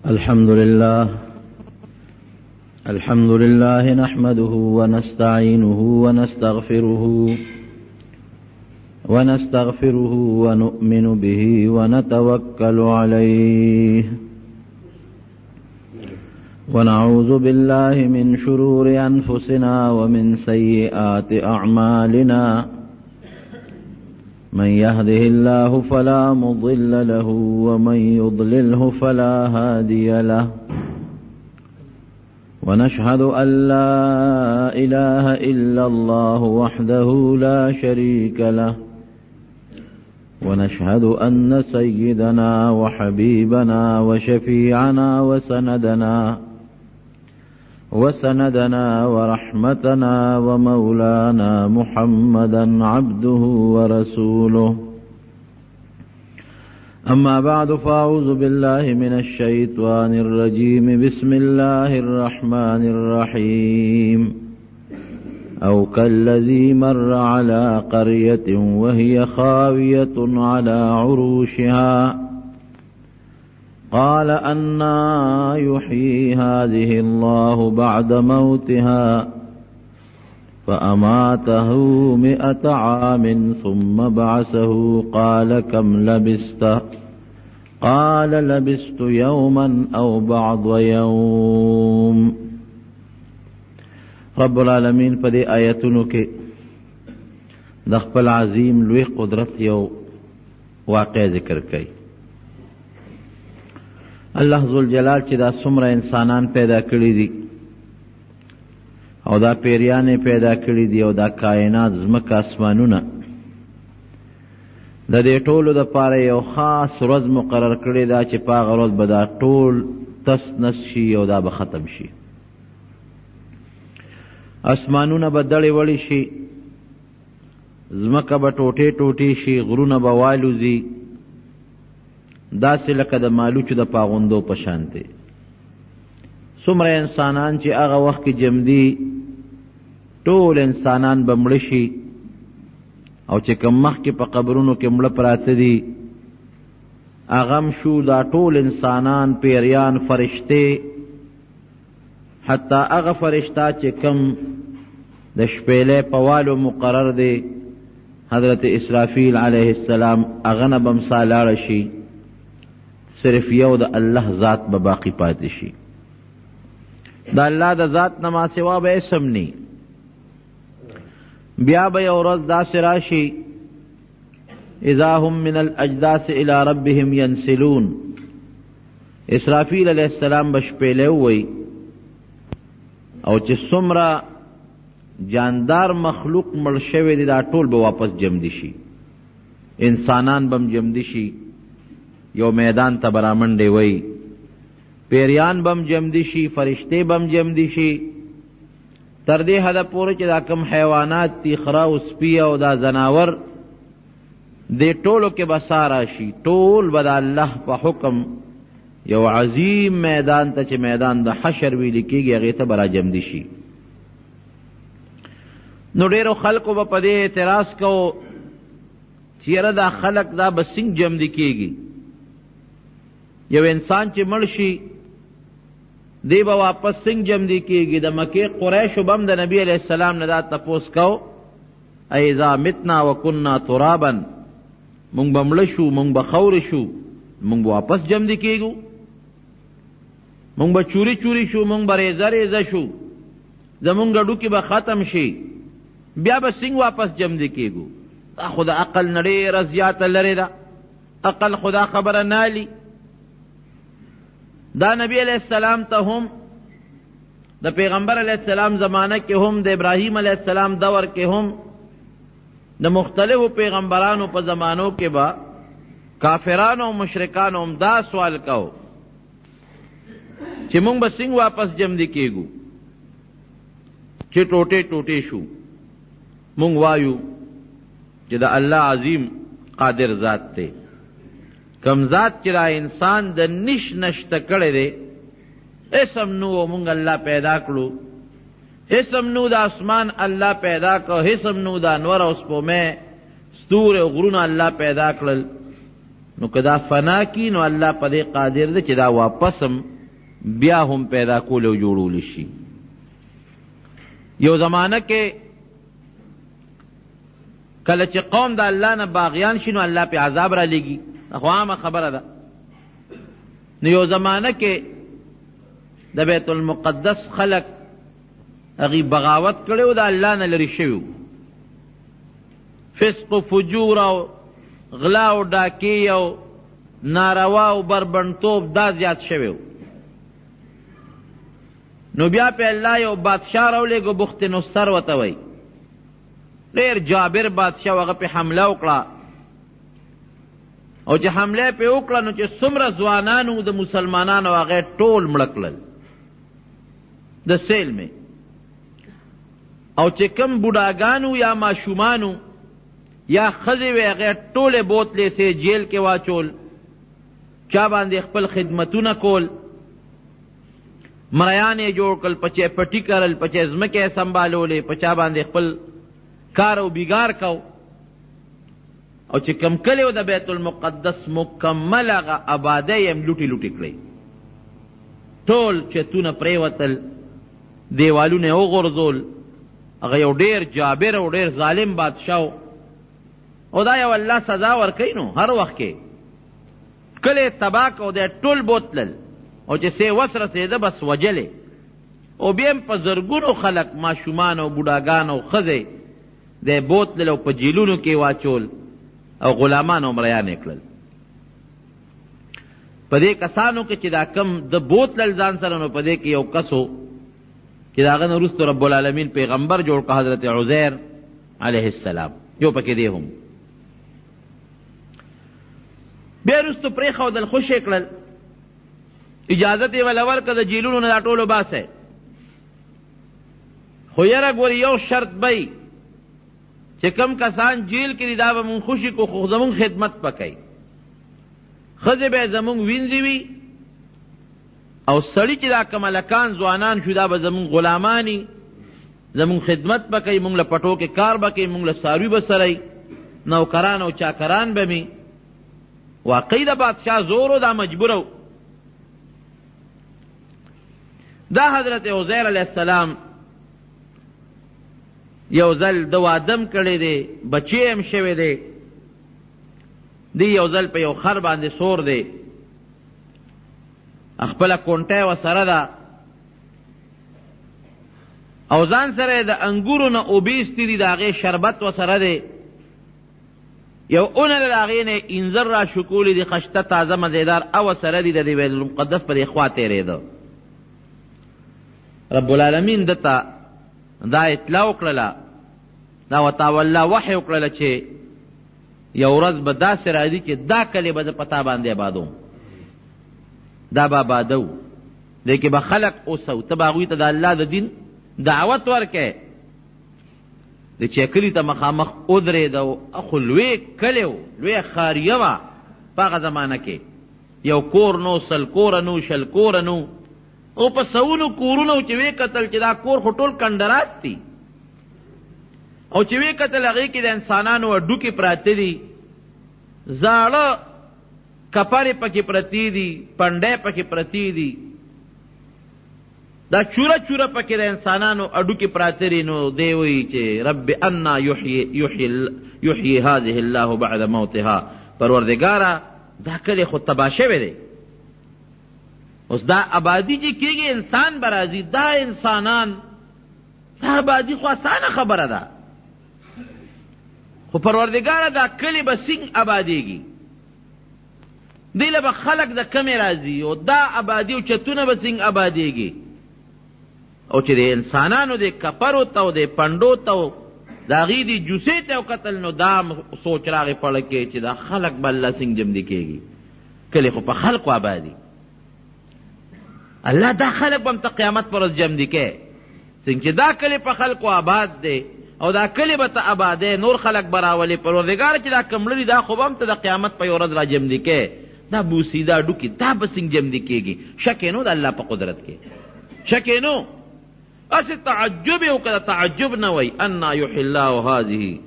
الحمد لله نحمده ونستعينه ونستغفره ونؤمن به ونتوكل عليه ونعوذ بالله من شرور أنفسنا ومن سيئات أعمالنا من يهده الله فلا مضل له ومن يضلله فلا هادي له ونشهد أن لا إله إلا الله وحده لا شريك له ونشهد أن سيدنا وحبيبنا وشفيعنا وسندنا ورحمتنا ومولانا محمدا عبده ورسوله. أما بعد فأعوذ بالله من الشيطان الرجيم. بسم الله الرحمن الرحيم. أو كالذي مر على قرية وهي خاوية على عروشها قال أنى يحيي هذه الله بعد موتها فأماته 100 عام ثم بعثه قال كم لبثت قال لبثت يوما أو بعض يوم. رب العالمین په دې آیتونو کې د خپل عظیم لوی قدرت یو واقع ذکر کوي. الله ذوالجلال چې دا څومره انسانان پیدا کړي دي او دا پیریانې پیدا کړي دي او دا کائنات ځمکه اسمانونه د دې ټولو دپاره یو خاص ورځ مقرر کړې ده چې په هغه ورځ به دا ټول تس نس شي او دا به ختم شي. اسمانونه به دړې وړې شي، ځمکه به ټوټې ټوټې شي، غرونه به والوځي داسې لکه د مالوچو د پاغوندو په شان دی. څومره انسانان چې هغه وخت کې جمع دي ټول انسانان به مړه شي او چې کوم مخکې په قبرونو کې مړه پراته دي هغه هم شو. دا ټول انسانان، پیریان، فرشتې، حتی هغه فرشته چې کوم د شپېلې په والو مقرر دی حضرت اسرافیل علیه السلام، هغه نه به هم سا لاړه شي، صرف یو د الله ذات به باقی پاتې شي. د الله د ذات نه ما سوا به اسم نی. بیا به یو ورځ داسې راشي اذا هم من الاجداث الى ربهم ینسلون. اسرافیل علیہ السلام به شپېلې ووی او چې څومره جاندار مخلوق مړ شوی دی دا ټول به واپس جمع دي شي، انسانان به هم جمع دي شي، یو میدان ته به رامنډې وی، پیریان به هم جمع دي شي، فرشتې به هم جمع دي شي، تر دې حده پورې چې دا کم حیوانات دي، خره او سپي او دا زناور، دې ټولو کې به سا راشي. ټول به د الله په حکم یو عظیم میدان ته چې میدان د حشر ویل کېږي هغې ته به را جمع دي شي. نو ډېرو خلکو به په دې اعتراض کو چې یاره دا خلک دا به څنګه جمع دي کېږي؟ یو انسان چې مړ شي دی به واپس څنګه جمع دي کېږي؟ د مکې قریشو به هم د نبي علیہ السلام نه دا تپوس کو اذا متنا وکنا ترابا، مونږ به مړه شو، مونږ به خاورې شو، مونږ به واپس جمع دي کېږو؟ مونږ به چوری چوری شو، مونږ به ریزه ریزه شو، زمونږ ډوکې به ختم شي، بیا به څنګه واپس جمع دي کېږو؟ دا خو د عقل نه ډېره زیاته لرې ده. عقل خدا خبره نالی. دا نبی علیہ السلام ته هم د پیغمبر علیہ السلام زمانه کې هم د ابراہیم علیہ السلام دور کې هم د مختلفو پیغمبرانو په زمانو کې با کافرانو او مشرکانو هم دا سوال کو چې مونږ به څنګه واپس جمع دي کېږو چې ټوټې ټوټې شو؟ مونږ وایو چې د الله عظیم قادر ذات دی، کم ذات چې را انسان د نش نشته کړی دی، اسم نو مونږ الله پیدا کړو، اسم نو د اسمان الله پیدا کړو، اسم نو د انور او سپومه ستوري او غرونه الله پیدا کړل، نو که دا فنا کی نو الله په دې قادر دی چې دا واپسم بیا هم پیدا کول او جوړول شي. یو زمانہ کې کله چې قوم د الله نه باغیان شي نو الله په عذاب را لېږي، خو عامه خبره ده. نو یو زمانہ کې د بیت المقدس خلق هغې بغاوت کړی و، د الله نه لرې شوي و، فسق و فجور او غلا او ډاکې او ناروا او بربنډتوب دا زیات شوی و. نو بیا په الله یو بادشاه راولېږه، بخت نصر ورته وایي، ډېر جابر بادشاه، هغه پې حمله وکړه. او چې حمله پې وکړه نو چې څومره ځوانان وو د مسلمانانو هغه ټول مړه کړل د سیل میں. او چې کم بوډاګانو یا ماشومانو یا ښځې وې هغې ټولې بوتلې سې جیل کې واچول، چا باندې خپل خدمتونه کول، مریان یې جوړ کړل، پچې پټي کرل، پچې ځمکې یې سنبالولې، په چا باندې خپل کار او بیګار کو. او چې کم کلی و د بیت المقدس مکمل هغه آبادۍ یې لوټې لوټې کړئ، ټول چتونه پرېوتل، دیوالونه یې وغورځول. هغه یو ډېر جابر او ډېر ظالم بادشاه و، او دا یو الله سزا ورکوي نو هر وخت کې. کلی تباه کو، دی ټول بوتلل، او چې سې وس رسېده بس وجلې. او بیا په زرګونو خلک ماشومان او بوډاګان او ښځې دی بوتلل او په جیلونو کې واچول او غلامان او مریان یې کړل. په دې کسانو کې چې دا کم د بوتلل ځان سره، نو په دې کې یو کس و چې د هغه نه وروسته رب العالمین پیغمبر جوړ کړ، حضرت عزیر علیه السلام، یو پکې دی هم. بیا وروسته پرېښودل، خوش یې کړل، اجازت یې وله ورکړه د جیلونو نه دا ټولو باسئ. خو یره ګورې یو شرط بی چې کم کسان جیل کې دي دا به مونږ خوشي کو، خو زمونږ خدمت پکوي. ښځې به یې زمونږ وینځې وي، او سړي چې دا کم هلکان ځوانان شو دا به زمونږ غلامانی، زمونږ خدمت پکوي، مونږ له پټو کې کار به کوي، مونږ له څاروي به سره نوکران او چاکران به مي. واقعي د بادشاه زور و، دا مجبوره و. دا حضرت عزیر علیہ السلام یو ځل د وادم کړی دی، بچی هم شوی دی، دی یو ځل په یو خر باندې سور دی، خپله کونټه ورسره ده، او ځان سره د انګورو نه اوبه ایستي دي، د هغې شربت ورسره دی. یو اونه د هغې نه انځر را شکولی دي، خشته تازه مزیدار، او سره دي د دې بیت المقدس په دې خوا تېرېده. رب العالمین دته دا اطلاع وکړله، دا ورته والله وحی وکړله چې یو ورځ به داسې راځي چې دا کلی به زه په تا باندې آبادوم، دا به آبادو، دی کې به خلق اوسو، ته به هغوی ته د الله د دین دعوت ورکې. د چې کلي ته مخامخ ودرېده، خو لوی کلی و، لویه ښاریه وه په هغه زمانه کې، یو کور نو، سل کوره نو، شل کوره نو، او په سونو کورونه چې وی کتل چې دا کور خو ټول کندرات دي، او چې وی کتل هغې کې د انسانانو هډوکې پراته دي، زاړه کپرې پکې پرتې دي، پنډۍ پکې پرتې دي، دا چوره چوره پکې د انسانانو هډوکې پراته دي. نو دی وایي چې رب انا یحیی هذه الله بعد موتها، پروردګاره دا کلی خو تباه شوی دی، اوس دا آبادی چې کېږي انسان به راځي، دا انسانان دا آبادي خو اسانه خبره ده، خو پروردګاره دا کلی به څنګه آبادېږي، دی له به خلق د کمې راځي، او دا آبادي او چتونه به څنګه آبادېږي. او چې د انسانانو د کپرو ته او د پنډو ته د هغې د جوسې ته وکتل، نو دا سوچ راغی پړه کې چې دا خلق به الله څنګه جمدي کېږي، کلی خو په خلقو آبادي. الله دا خلق به هم ته قیامت پر ورځ جمدي کې، څنګه چې دا کلی په خلقو آباد دی، او دا کلی به ته آبادی، نور خلق به راولې. پروردګار چې دا کم لري دا خو به هم ته د قیامت په یوه ورځ را جمدي کې، دا بوسي دا ډوکي دا به څنګه جمدي کېږي. شک یې نو د الله په قدرت کې، شک یې نو. اسې تعجب یې وکړه، تعجب نه وایي انا یحیی الله هذه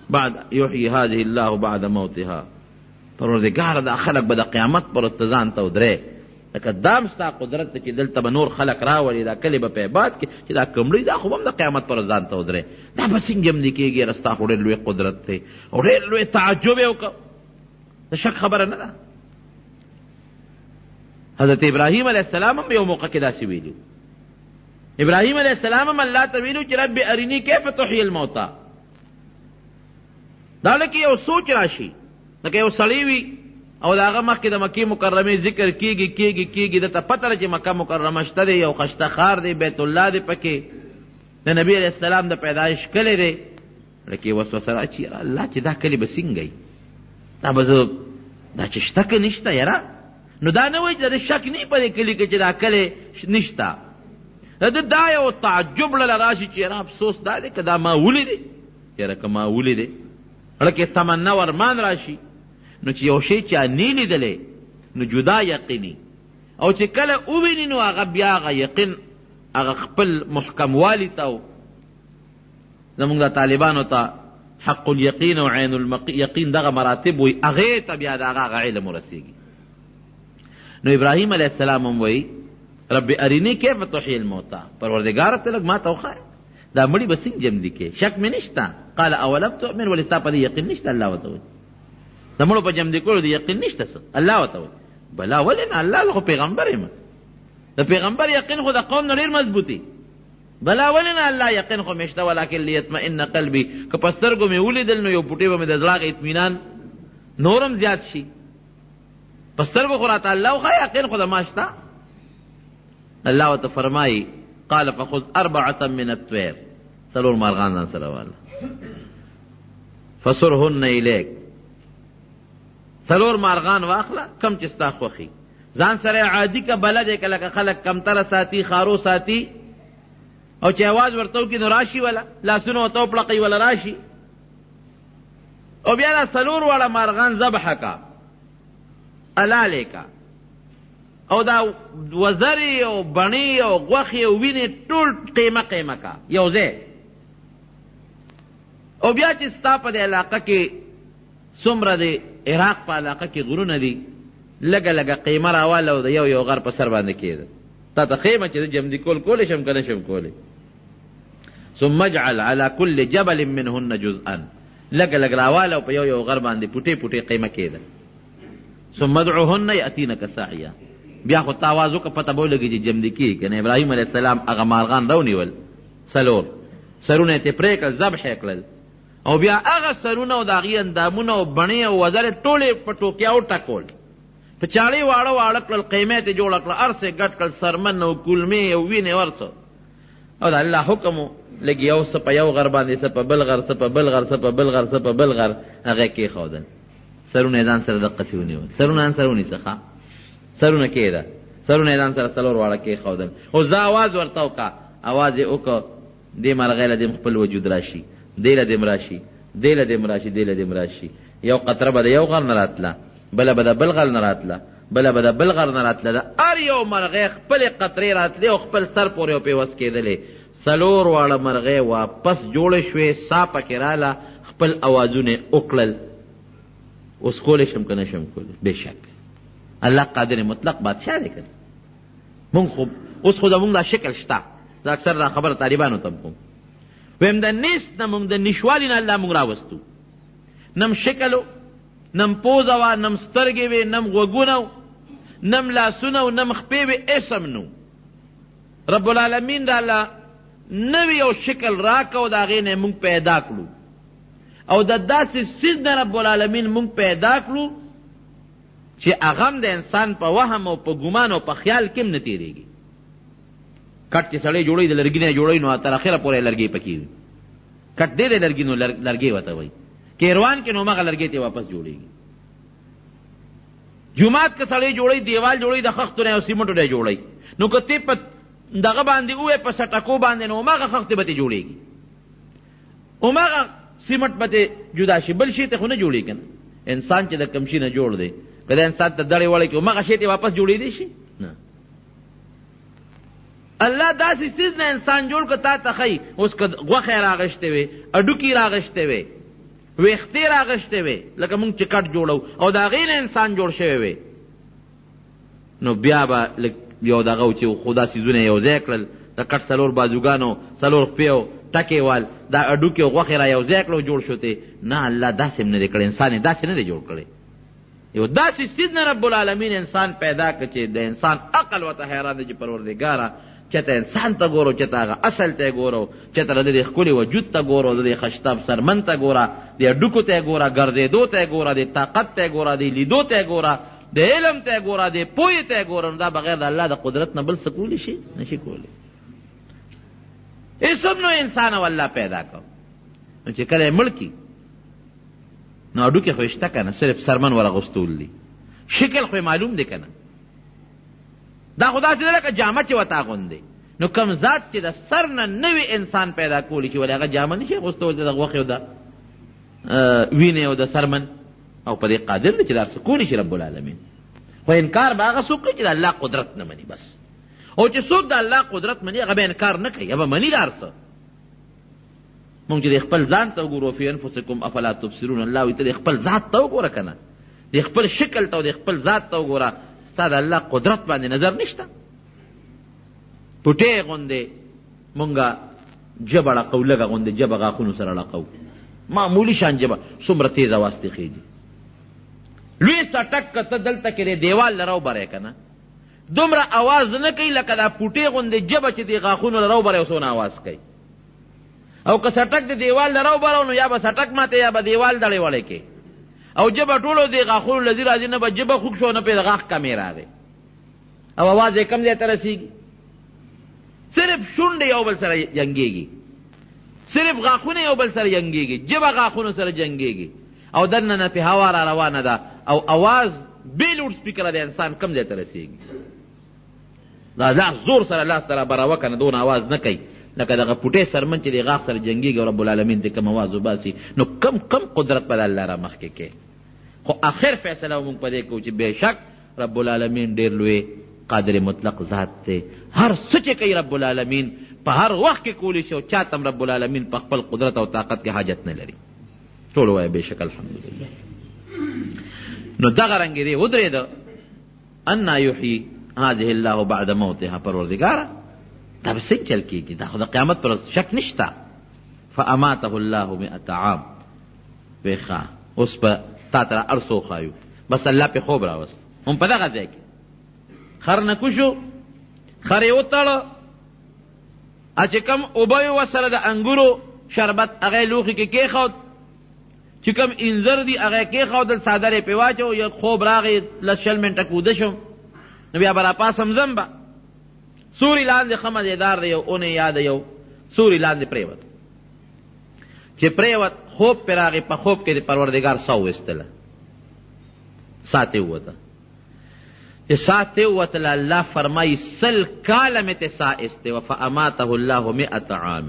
بعد یحیی هذه الله بعد موتها، پروردگار دا خلق به د قیامت پر اتزان ته ودرې لکه دام ستا قدرت چې دلته به نور خلق راولي دا کلي به په عباد کې چې دا کمړي دا خو هم د قیامت پر ځان ته ودرې دا به څنګه هم کېږي رستا خو ډېر لوی قدرت دی او ډېر لوی تعجب یې وکړ د شک خبره نه ده. حضرت ابراهیم علیه السلام هم یو موقع کې داسې ویلي. ابراهیم علیه السلام هم الله ته ویلو چې رب ارینی کیف تحیی الموتی. دا لکه یو سوچ راشي لکه یو سړی وي او د هغه مخکې د مکې مکرمې ذکر کېږي دته پته ده چې مکه مکرمه شته دی یو خشته ښار دی بیت الله دی پکې د نبي علیه السلام د پیدایش کلی دی لکه یې وسوسه راچي الله چې دا کلي به څنګه وي دا به زه دا چې شته که نشته یاره نو دا نه وایي چې د شک نه په دې کلي کې چې دا کلی نشته دا یو تعجب له راشي چې یاره افسوس دا دی که دا ما ولیدې یاره که ما ولیدې لکه تمنا ورمان راشي نو چې یو شی چا نه لیدلی نو جدا یقیني او چې کله وویني نو هغه بیا هغه یقین هغه خپل محکموالي ته زمونږ د طالبانو ته حق الیقین او عین الیقین دغه مراتب وي هغې ته بیا د هغه علم ورسېږي. نو ابراهیم علیه السلام هم وایي رب ارینی کیف تحیی الموتی پروردګاره ته لږ ما ته وښایه دا مړي به څنګه جمدي کې شک مې نشته. قال اولم تؤمن ولې ستا په دې یقین نشته الله ورته وایي د مړو په جمدي کولو د یقین نشته څه الله ورته وایي بلا ولې نه الله خو پیغمبر یم د پیغمبر یقین خو د قوم نه ډېر مضبوطي بلا ولې نه الله یقین خو مې شته ولکن لیطمئن قلبي که په سترګو مې ولیدل نو یو پوټی به مې د زړه اطمینان نورم زیات شي په سترګو خو راته الله خو یقین خو د ما شته. الله ورته فرمایي قال فخذ 4 من الطير څلور مارغان ځان سره واله فصرهن الیک څلور مارغان واخله کم چې ستا خوښي ځان سره عادي که بلد یې که لکه خلک کمتره ساتي خارو ساتي او چې اواز ورته وکړي نو راشي وله لاسونه ورته وپړقوي وله راشي او بیا دا څلور واړه مارغان ذبحه کا حلالې کا او دا وزرې او بڼې او غوښې او وینې ټول قیمه کا یو ځای او بیا چې ستا په دې علاقه کې څومره د عراق په علاقه کې غرونه دي لږه لږه قیمه راواله او د یو غر په سر باندې کېده تا ته خیمه چې د جمدي کولی شم که نه شم کولی. ثم اجعل على كل جبل منهن جزءا لږه لږ راواله او په یو غر باندې پوټې قیمه کېده. ثم ادعوهن یأتینک سعیا بیا خو ته آواز وکړه پته به ولګي چې جمدي کېږي که نه. ابراهیم علیه السلام هغه مارغان راونیول څلور سرونه یې ترې پرې کړل ذبح یې کړل او بیا هغه سرونه او د هغې اندامونه او بڼې او وزرې ټولې په ټوکیا وټکول په چاړې واړه کړل قیمه یې جوړه کړه هر څه ګډ کړل سرمن او کولمې او وینې ورڅه او د الله حکم و لږ یو څه په یو غر باندې څه په بل غر څه په بل غر څه په بل غر څه په بل غر هغه کېښودل سرونه یې ځان سره دقسې ونیول سرونه ځان سره ونیسه سرونه کېده سرونه یې ځان سره څلور واړه کېښودل او زه آواز ورته وکړه آواز یې وکړه دې مرغۍ له دې خپل وجود راشي دې له دې راشي دې له دې راشي دې له دې راشي یو قطره به د یو غر نه راتله بله به د بل غر نه راتله بله به د بل غر نه راتله د هر یو مرغۍ خپلې قطرې راتلې او خپل سر پورې او پې وس کېدلې څلور واړه مرغۍ واپس جوړې شوې سا پکې راله خپل اوازونه یې وکړل اوس کولی شم که نه شم کولی بېشک الله قادر مطلق بادشاه دی که مونږ خو اوس خو زمونږ دا شکل شته زه اکثر دا خبره طالبانو ته کوم ویم د نیست نه مونږ د نشوالي نه الله مونږ راوستو نم شکل نم پوزه وه نم سترګې وې نم غوږونه و نم لاسونه و نم خپې وې اسم نو رب العالمین راله نوی یو شکل راکه او د هغې نه مونږ پیدا کړو او د داسې څیز نه رب العالمین مونږ پیدا کړو چې هغه هم د انسان په وهم او په ګمان او په خیال کې هم نه تېرېږي. کټ چې سړی جوړوي د لرګي نه جوړوي نو تر اخره پورې لرګي پکې وي کټ دی د لرګي نو لرګي ورته وایي کیروان کې نو مغه لرګي ته واپس جوړېږي. جومات که سړی جوړوي دیوال جوړوي د خښتو نه او سیمنټو نه جوړوي نو که ته په دغه باندې ووایې په سټکو باندې نو هماغه خښتې به ته جوړېږي هماغه سیمنټ به ته جدا شي بل شي ته خو نه جوړېږي که نه. انسان چې د کوم شي نه جوړ دی که د انسان ته دړې وړې کړي هماغه شی ته واپس جوړېدی شي نه. الله داسې څیز نه انسان جوړ که تا ته ښایي اوس که غوښې راغشتې وې هډوکي راغشتې وې ویختې راغشتې وې لکه مونږ چې کټ جوړو او د هغې نه انسان جوړ شوی وی، نو بیا به یو دغه و چې خو دا څیزونه یو ځای کړل، د کټ 4 بازوګانو 4 خپې او ټکې وال دا اډوکې او غوښې را یو ځای کړو جوړ شو ته. نه الله داسې هم نه دی کړی، انسان یې داسې نه دی جوړ کړی. یو داسې څیز نه رب العالمین انسان پیدا کړ چې د انسان عقل ورته حیران دی چې پروردګاره چېته انسان ته ګورو، چېته هغه اصل ته ګورو، چېته د دې ښکلي وجود ته ګورو، د دې خشتاب سرمن ته ګوره، د اډوکو ته ګوره، ګرځېدو ته ګوره، د طاقت ته ګوره، د لیدو ته ګوره، د علم ته ګوره، د پوهې ته ګوره. نو دا بغیر د الله د قدرت نه بل څه کولی شي؟ نشي کولی. اسم نو انسان او الله پیدا کړ. نو چې کله یې مړ کي نو اډوکې خو یې شته که نه، صرف سرمن ورغوستول دي، شکل خو معلوم دی که نه. دا خو داسې ده لکه جامه چې ورته اغوندې. نو کوم ذات چې د سر نه نوي انسان پیدا کولی شي ولې هغه جامه نه شي اغوستولی د غوښې او د وینې او د سرمن، او په دې قادر دی چې دا هر څه کولی شي رب العالمین. خو انکار به هغه څوک کوي چې د الله قدرت نه مني بس. او چې څوک د الله قدرت مني هغه به انکار نه کوي، هغه به مني دا هر څه. مونږ چې د خپل ځان ته وګورو فی انفسکم افلا تبصرون، الله وایي ته د خپل ذات ته وګوره که نه، د خپل شکل ته او د خپل ذات ته وګوره، ستا د الله قدرت باندې نظر نشته. پټې غوندې مونږه ژبه ړقو، لږه غوندې ژبه غاښونو سره ړقو، معمولي شان ژبه څومره تیز اواز ترې خېږي. لوی سټک که ته دلته کې د دیوال نه راوبری که نه دومره اواز نه کوي لکه دا پوټې غوندې ژبه چې د غاښونو نه راوبری او څونه اواز کوي. او که سټک د دیوال نه راوبرو نو یا به سټک ماته یا به دیوال دړې وړې کې، او ژبه ټولو د غاښونو لذي راځي، نه به ژبه خوږ شو نه پرې د غاښ کمې راغی او اواز یې کم ځای ته رسېږي. صرف شونډې یو بل سره جنګېږي، صرف غاښونه یو بل سره جنګېږي، ژبه غاښونو سره جنګېږي، او دننه پې هوا را روانه ده او اواز بې لوډ سپیکره د انسان کم ځای ته رسېږي. دا لاس زور سره لاس ته را براوه که نه دونه اواز نه کوي لکه دغه پوټې سرمن چې د غاښ سره جنګېږي او رب العالمین ته کم اواز وباسي. نو کم قدرت به د الله را مخکې کې. خو آخر فیصله مونږ په دې کوو چې بېشک رب العالمین ډېر لوی قادر مطلق ذات دی. هر څه چې کوي رب العالمین په هر وخت کې کولی شي او چاته هم رب العالمین په خپل قدرت او طاقت کې حاجت نه لري. ټول وایه بېشک الحمدلله. نو دغه رنګې دی ودرېده انا یحیي هذه الله بعد موتها، پروردګاره دا به څنګه چل کېږي؟ دا خو د قیامت پر ورځ شک نشته. فاماته الله 100 عام. وی ښه اوس به تا ته هر څه وښایو. بس الله پې خوب راوست هم په دغه ځای کې خر نکو شو، خر یې وتړه، چې کوم اوبه یې ورسره د انګورو شربت هغه یې لوښي کې کېښود، چې کوم انځر دي هغه یې کېښودل، څادر یې پې واچو، یو خوب راغی 10 منټه کوده شم، نو بیا به راپاسم ځم به سوري لاندې ښه مزېدار دی، یو اونې یا د یو سوري لاندې پرېوت. چې پرېوت خوب پې راغی، په خوب کې د پروردګار ساه وویستله، ساه ترې ووته. چې ساه ترې ووتله الله فرمایي 100 کاله مې ترې ساه ایستې وه. فاماته الله 100 عام.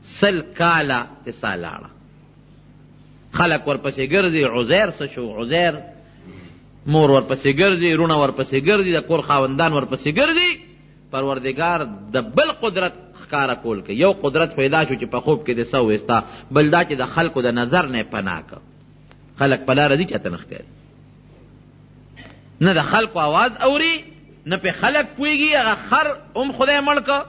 100 کاله ترې ساه لاړه. خلک ورپسې ګرځي، عزیر څه شو؟ عزیر مور ورپسې ګرځي، رونه ورپسې ګرځي، د کور خاوندان ورپسې ګرځي. پروردګار د بل قدرت ښکاره کول کوي. یو قدرت پیدا شو چې په خوب کې د څه وویستا، بل دا چې د خلکو د نظر نه یې پناه کړه. خلک په لاره دي چاته نه ښکاري، نه د خلکو آواز اوري، نه پې خلک پوهېږي. هغه خر هم خدای مړ کړه،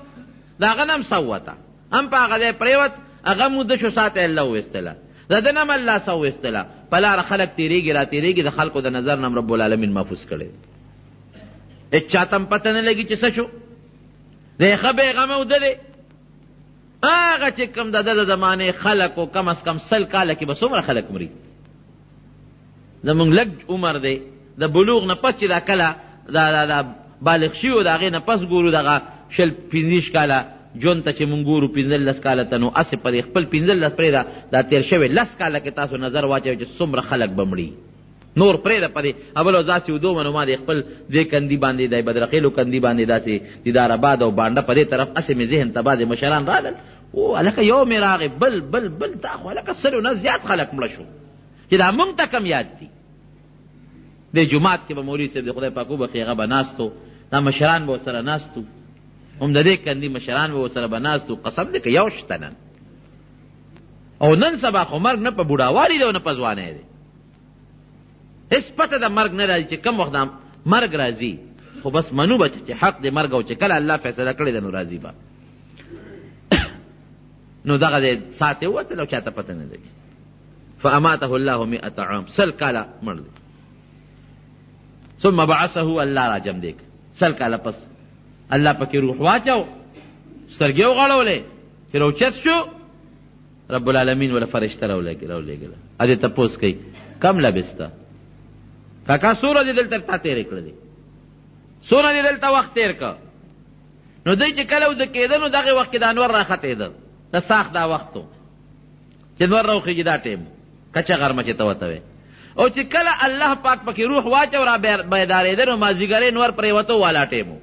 د هغه نه هم څه ووته، هم په هغه ځای پرېوت، هغه موده شو ساه ته یې الله وویستله، د ده نه هم الله څه وویستله. په لاره خلک تېرېږي را تېرېږي، د خلکو د نظر نه هم رب العالمین محفوظ کړی. هېڅ چاته هم پته نه لګي چې څه شو. د ښه بېغمه وده دی. هغه چې کوم د ده د زمانې خلک و کم از کم 100 کاله کې به څومره خلک مري. زمونږ لږ عمر دی، د بلوغ نه پس چې دا کله دا بالغ شي و د هغې نه پس ګورو دغه 15 کاله ژوند ته چې مونږ ګورو 15 کاله ته، نو هسې په دې خپل 15 پرېږده، دا تېر شوی 10 کاله کې تاسو نظر واچوئ چې څومره خلک به مړي. نور پرېږده په دې اول او داسې ودو منو ما د خپل دې کندي باندې د بدرخیلو کندي باندې داسې دیدار آباد او بانډه په دې طرف هسې مې ذهن ته بعضې مشران راغلل، او هلکه یو مې راغی، بل تا خو هلکه 100 نه زیات خلک مړه شو چې دا مونږ ته کم یاد دي. د جومات کې به مولوي صاحب د خدای پاک وبخښي هغه به ناستو، دا مشران به ورسره ناستو، هم د دې کندي مشران به ورسره به ناستو. قسم دی که یو شته نن، او نن سبا خو مرګ نه په بوډاوالي دی او نه په ځوانۍ دی. هېڅ پته د مرګ نه راځي چې کم وخت مرګ راځي، خو بس منو به چې حق دی مرګ، او چې کله الله فیصله کړې ده نو راځي به. نو دغه دی ساعت یې ووتل او چاته پته نه لګي. فاماته الله 100 عام، 100 کاله مړ دی. ثم بعثه، الله را جمع دی 100 کاله پس الله پکې روح واچو، سترګې وغړولې چې راوچت شو، رب العالمین ولا فرشته راولېږله. ا دې تپوس کوي کم لبسته کاکا، څومره دې دلته تا تېرې کړلې، څومره دې دلته وخت تېر که. نو دوی چې کله وده کېده نو دغې وخت کې د انور راختېده، د ساخ دا وخت و چې نور راوخېږي، دا ټیم کچه غرمه چې ته ورته وې. او چې کله الله پاک پکې روح واچو را بیدارېده نو مازدیګرۍ نور پرېوته والا ټیم و.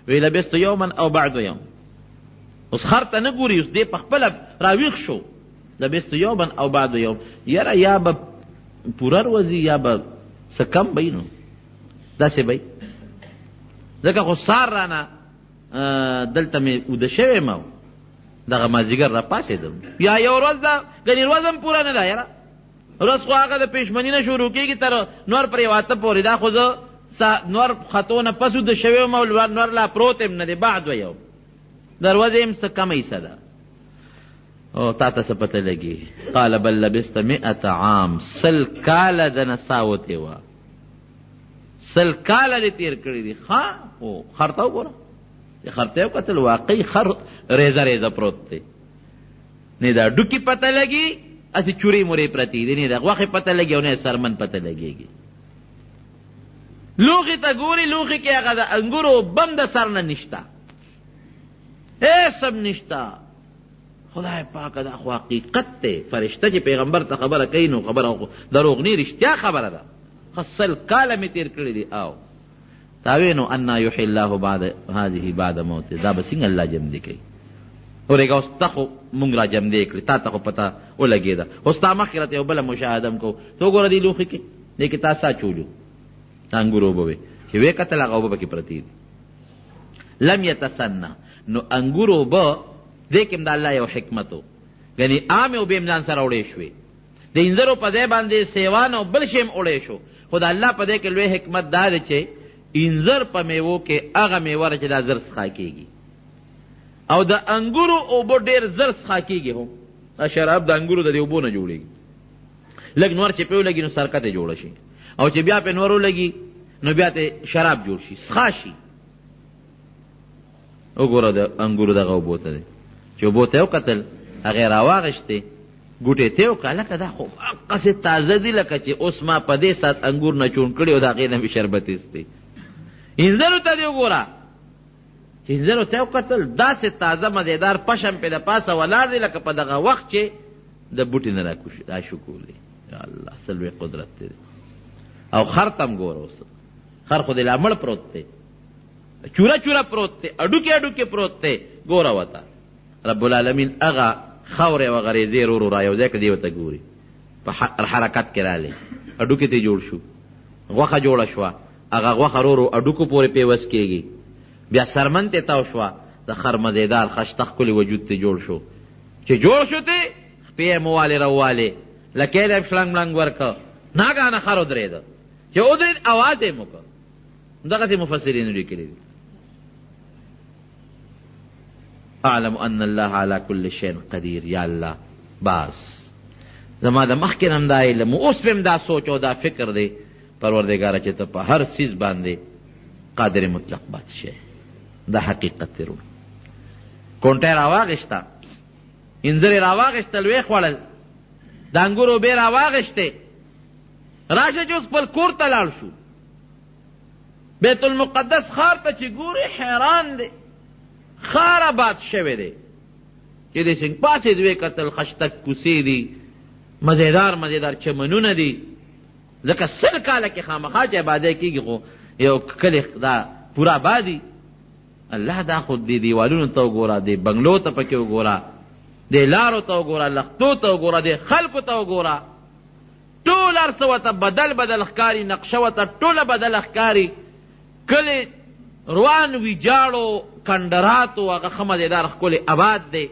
وی لبست یوما او بعد یوم، اوس خر ته نه ګوري، اوس دې په خپله راویښ شو. لبست یوما او بعد یوم، یاره یا به پوره ورځي یا به څه کم به نو داسې به ځکه خو سار رانه دلته مې اوده شوی ما دغه مازدیګر را پاڅېدم، یا یو ورځ ده ګنې ورځ هم پوره نه ده یاره، ورځ خو هغه د پېشمني نه شروع کېږي تر نور پرې واته پورې. دا خو زه نور خطو نه پس اوده شوی یم او نور لا پروت یم نه دی، بعد یوم د ورځې هم څه کمه حصه ده. او تا ته څه پته لګي؟ قال بل لبست 100 عام، 100 کاله د نساوتې وه، 100 کاله دې تېر کړي دي. او خر ته وګوره، خر ته یې وکتل، واقعي خر ریزه ریزه پروت دی، نه دا ډوکي پته لګي، اسې چورې مورې پرتې دي، نه د غوښې پته لګي او نه سرمن پته لګېږي. لوښي ته ګوري، لوښي کې هغه د انګورو بم د سر نه نشته، هېڅ هم نشته. خدای پاکه دا خو حقیقت دی. فرشته چې پیغمبر ته خبره کوي نو خبره دروغ نه، رښتیا خبره ده. 100 کاله مې تېر کړي دي. او تا وې نو انا یحیی الله بعد هذه بعد موت، دا به څنګه الله جمع دی کوي؟ اورېږه اوس ته خو مونږ را جمع دی کړي، تا ته خو پته ولګېده. اوس تا مخکې راته یو بله مشاهده هم کوو، ته وګوره دې لوښي کې دې کې تا سا چولو انګور اوبه وې چې وې کتل هغه اوبه پکې پرتې دي. لم یتسنه، نو انګور اوبه دې کې هم د الله یو حکمت و، یعنې عامې اوبې هم ځان سره وړې شوې، د انځرو په ځای باندې سیوان او بل شی هم وړې شو. خو د الله په دې کې لوی حکمت دا دی چې انځر په میوو کې هغه میوه ده چې دا زر څښا کېږي، او د انګورو اوبه ډېر زر څښا کېږي. هم دا شراب د انګورو د دې اوبو نه جوړېږي، لږ نور چې پې ولګي نو سرکته جوړه شي، او چې بیا پې نور ولګي نو بیا ته شراب جوړ شي، څښا شي. وګوره د انګورو دغه اوبو ته دی چې اوبو ته یې وکتل، هغې راواغېشتې، ګوټې ته یې وکړه، لکه دا خو هغسې تازه دي لکه چې اوس ما په دې ساعت انګور نه چون کړي او د هغې نه مې شربت ایستی. انځرو ته دې وګوره چې انځرو ته یې وکتل، داسې تازه مزېدار پشم پې د پاسه ولاړ دی لکه په دغه وخت چې د بوټي نه راشکولې. یا الله څه لوی قدرت دی. او خر ته هم ګوره، اوس خر خو دې لا مړ پروت دی، چوره چوره پروت دی، اډوکې اډوکې پروت دی. ګوره وته رب العالمین هغه خاورې او غریزې رو رو را یو ځای کړه، دې ورته ګوري په حرکت کې رالی، اډوکې ته جوړ شو، غوښه جوړه شوه، هغه غوښه رو رو اډوکو پورې پیوس کېږي، بیا سرمن ته تاو شوه، د خر مزېدار خشته ښکلي وجود ته جوړ شو. چې جوړ شو ته خپې یې موالې راوالې، لکۍ له یې شلنګ ملنګ ورکړه، ناګهانه خر ودرېده، چې ودرېد اواز یې وکړه. دغسې مفسرینو لیکلي دي. اعلم ان الله على كل شيء قدیر. یا الله باس زما د مخکې نه هم دا علم، اوس پې هم دا سوچ او دا فکر دی پروردګاره چې ته په هر څیز باندې قادر مطلق بات شې. دا حقیقت دی. رونو کونټۍ راواغېشته، انځرې راواغېشتل، ویې خوړل، د انګورو اوبې راواغېشتې. راشه چې اوس خپل کور ته لاړ شو، بیت المقدس ښار ته چې ګوري حیران دی، ښار آباد شوی دی چې دې څنګه پاسېد، ویې کتل خشتک کوڅې دي، مزېدار مزېدار چمنونه دي، ځکه 100 کاله کې خامخا چې عبادت کېږي خو یو کلی دا پوره آبادي. الله دا خو دې دیوالونو ته وګوره، دې بنګلو ته پکې وګوره، دې لارو ته وګوره، لختو ته وګوره، دې خلکو ته وګوره، ټول هر څه ورته بدل بدل ښکاري، نقشه ورته ټوله بدله ښکاري، کلی روان ویجاړو کندراتو، هغه ښه مزېدار ښکلی آباد دی.